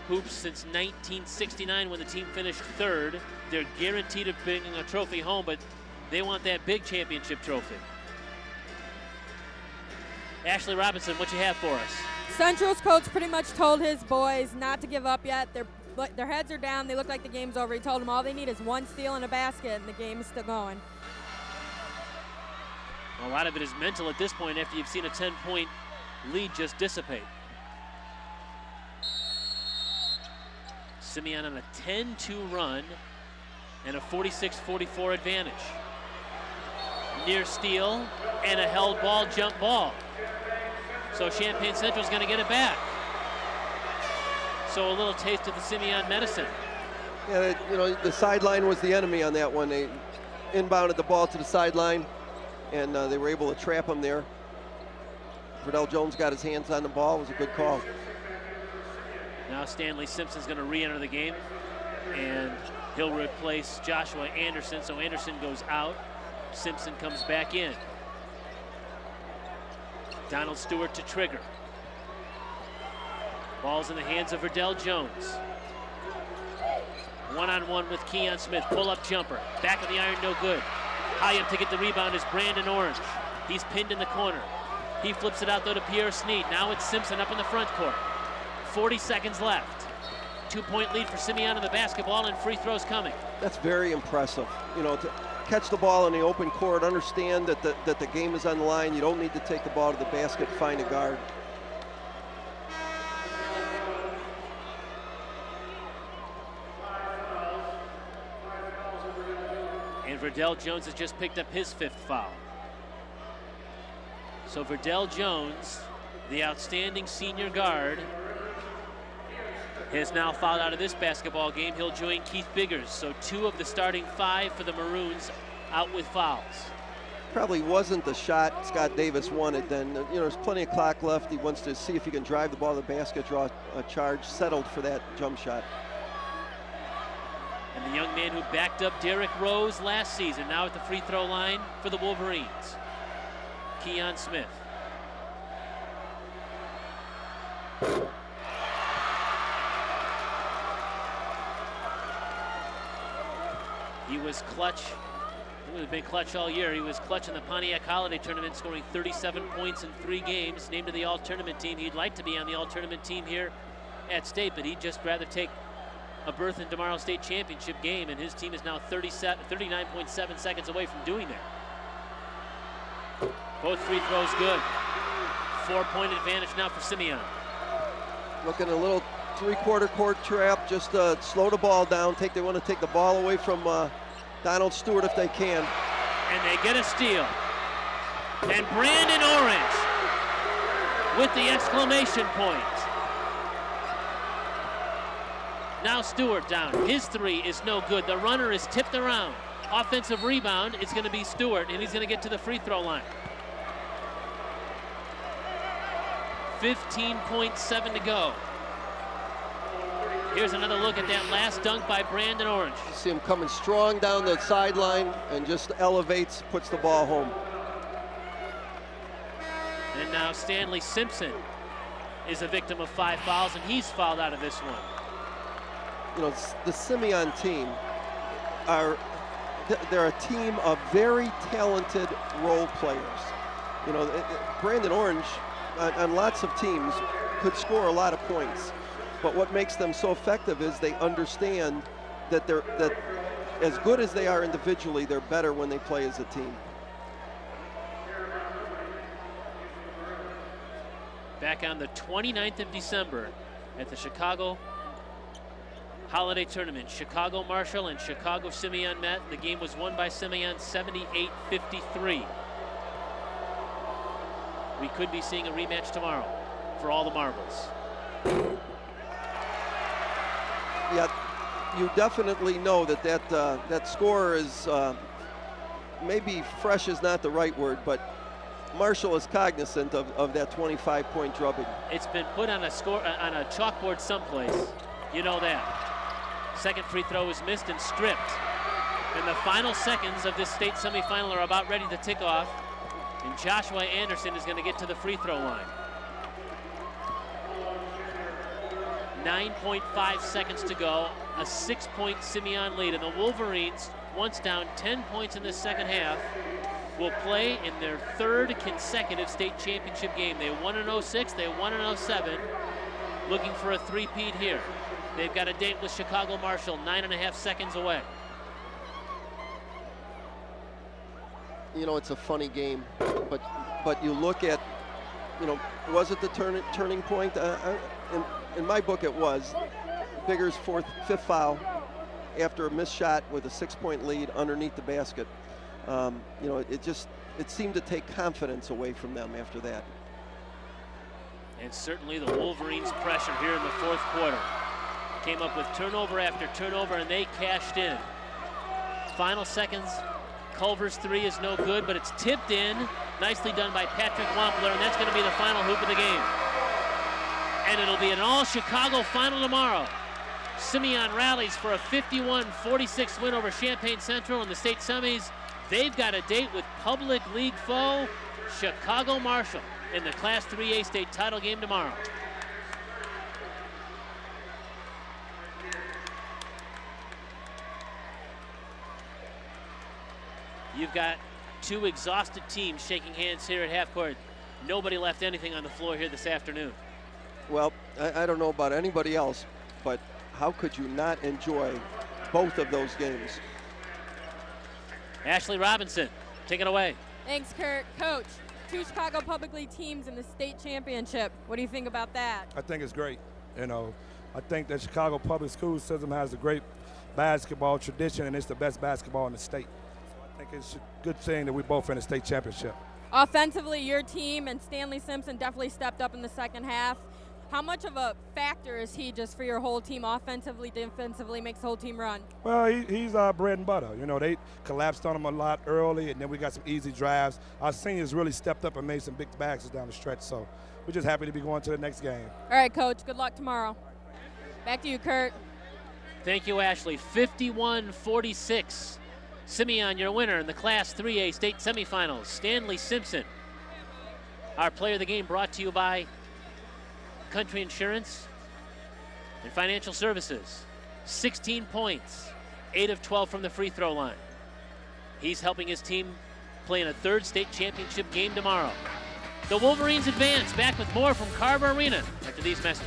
hoops since 1969 when the team finished 3rd. They're guaranteed of bringing a trophy home, but they want that big championship trophy. Ashley Robinson, what you have for us? Central's coach pretty much told his boys not to give up yet. Their heads are down. They look like the game's over. He told them all they need is 1 steal and a basket, and the game is still going. A lot of it is mental at this point after you've seen a 10-point lead just dissipate. Simeon on a 10-2 run and a 46-44 advantage. Near steal and a held ball, jump ball. So Champaign Central's going to get it back. So a little taste of the Simeon medicine. Yeah, the sideline was the enemy on that one. They inbounded the ball to the sideline, and they were able to trap him there. Verdell Jones got his hands on the ball. It was a good call. Now Stanley Simpson's going to re-enter the game, and he'll replace Joshua Anderson. So Anderson goes out. Simpson comes back in. Donald Stewart to trigger. Ball's in the hands of Verdell Jones. One-on-one with Keon Smith. Pull-up jumper. Back of the iron, no good. High up to get the rebound is Brandon Orange. He's pinned in the corner. He flips it out, though, to Pierre Sneed. Now it's Simpson up in the front court. 40 seconds left. 2-point lead for Simeon in the basketball, and free throws coming. That's very impressive. You know, to catch the ball in the open court, understand that the game is on the line. You don't need to take the ball to the basket, find a guard. And Verdell Jones has just picked up his 5th foul. So Verdell Jones, the outstanding senior guard, has now fouled out of this basketball game. He'll join Keith Biggers. So 2 of the starting 5 for the Maroons out with fouls. Probably wasn't the shot Scott Davis wanted then. You know, there's plenty of clock left. He wants to see if he can drive the ball to the basket, draw a charge, settled for that jump shot. And the young man who backed up Derrick Rose last season, now at the free throw line for the Wolverines, Keon Smith. He was clutch. He would have been clutch all year. He was clutch in the Pontiac Holiday Tournament, scoring 37 points in 3 games. Named to the All-Tournament team. He'd like to be on the All-Tournament team here at State, but he'd just rather take a berth in tomorrow's State Championship game, and his team is now 39.7 seconds away from doing that. Both free throws good. 4-point advantage now for Simeon. Looking a little 3/4 court trap, just slow the ball down. They want to take the ball away from Donald Stewart if they can. And they get a steal. And Brandon Orange with the exclamation point. Now Stewart down. His 3 is no good. The runner is tipped around. Offensive rebound, it's going to be Stewart, and he's going to get to the free throw line. 15.7 to go. Here's another look at that last dunk by Brandon Orange. You see him coming strong down the sideline and just elevates, puts the ball home. And now Stanley Simpson is a victim of 5 fouls, and he's fouled out of this one. You know, the Simeon team they're a team of very talented role players. You know, Brandon Orange on lots of teams could score a lot of points. But what makes them so effective is they understand that that as good as they are individually, they're better when they play as a team. Back on the 29th of December at the Chicago Holiday Tournament, Chicago Marshall and Chicago Simeon met. The game was won by Simeon 78-53. We could be seeing a rematch tomorrow for all the marbles. Yeah, you definitely know that score is maybe fresh is not the right word, but Marshall is cognizant of that 25-point drubbing. It's been put on a chalkboard someplace. You know that. Second free throw is missed and stripped. And the final seconds of this state semifinal are about ready to tick off. And Joshua Anderson is going to get to the free throw line. 9.5 seconds to go, a 6-point Simeon lead. And the Wolverines, once down 10 points in the second half, will play in their 3rd consecutive state championship game. They won in 06, they won in 07, looking for a three-peat here. They've got a date with Chicago Marshall, 9.5 seconds away. You know, it's a funny game, but you look at, you know, was it the turning point? In my book, it was. Biggers' 5th foul after a missed shot with a 6-point lead underneath the basket. You know, it seemed to take confidence away from them after that. And certainly the Wolverines' pressure here in the 4th quarter. Came up with turnover after turnover, and they cashed in. Final seconds. Culver's 3 is no good, but it's tipped in. Nicely done by Patrick Wampler, and that's going to be the final hoop of the game. And it'll be an all-Chicago final tomorrow. Simeon rallies for a 51-46 win over Champaign Central in the state semis. They've got a date with public league foe Chicago Marshall in the Class 3A state title game tomorrow. You've got two exhausted teams shaking hands here at half court. Nobody left anything on the floor here this afternoon. Well, I don't know about anybody else, but how could you not enjoy both of those games? Ashley Robinson, take it away. Thanks, Kurt. Coach, 2 Chicago Public League teams in the state championship. What do you think about that? I think it's great. You know, I think that Chicago public school system has a great basketball tradition, and it's the best basketball in the state. So I think it's a good thing that we both in the state championship. Offensively, your team and Stanley Simpson definitely stepped up in the second half. How much of a factor is he just for your whole team offensively, defensively, makes the whole team run? Well, he's our bread and butter. You know, they collapsed on him a lot early, and then we got some easy drives. Our seniors really stepped up and made some big baskets down the stretch, so we're just happy to be going to the next game. All right, Coach, good luck tomorrow. Back to you, Kurt. Thank you, Ashley. 51-46. Simeon, your winner in the Class 3A state semifinals. Stanley Simpson. Our player of the game brought to you by Country Insurance and Financial Services. 16 points, 8 of 12 from the free throw line. He's helping his team play in a 3rd state championship game tomorrow. The Wolverines advance. Back with more from Carver Arena after these messages.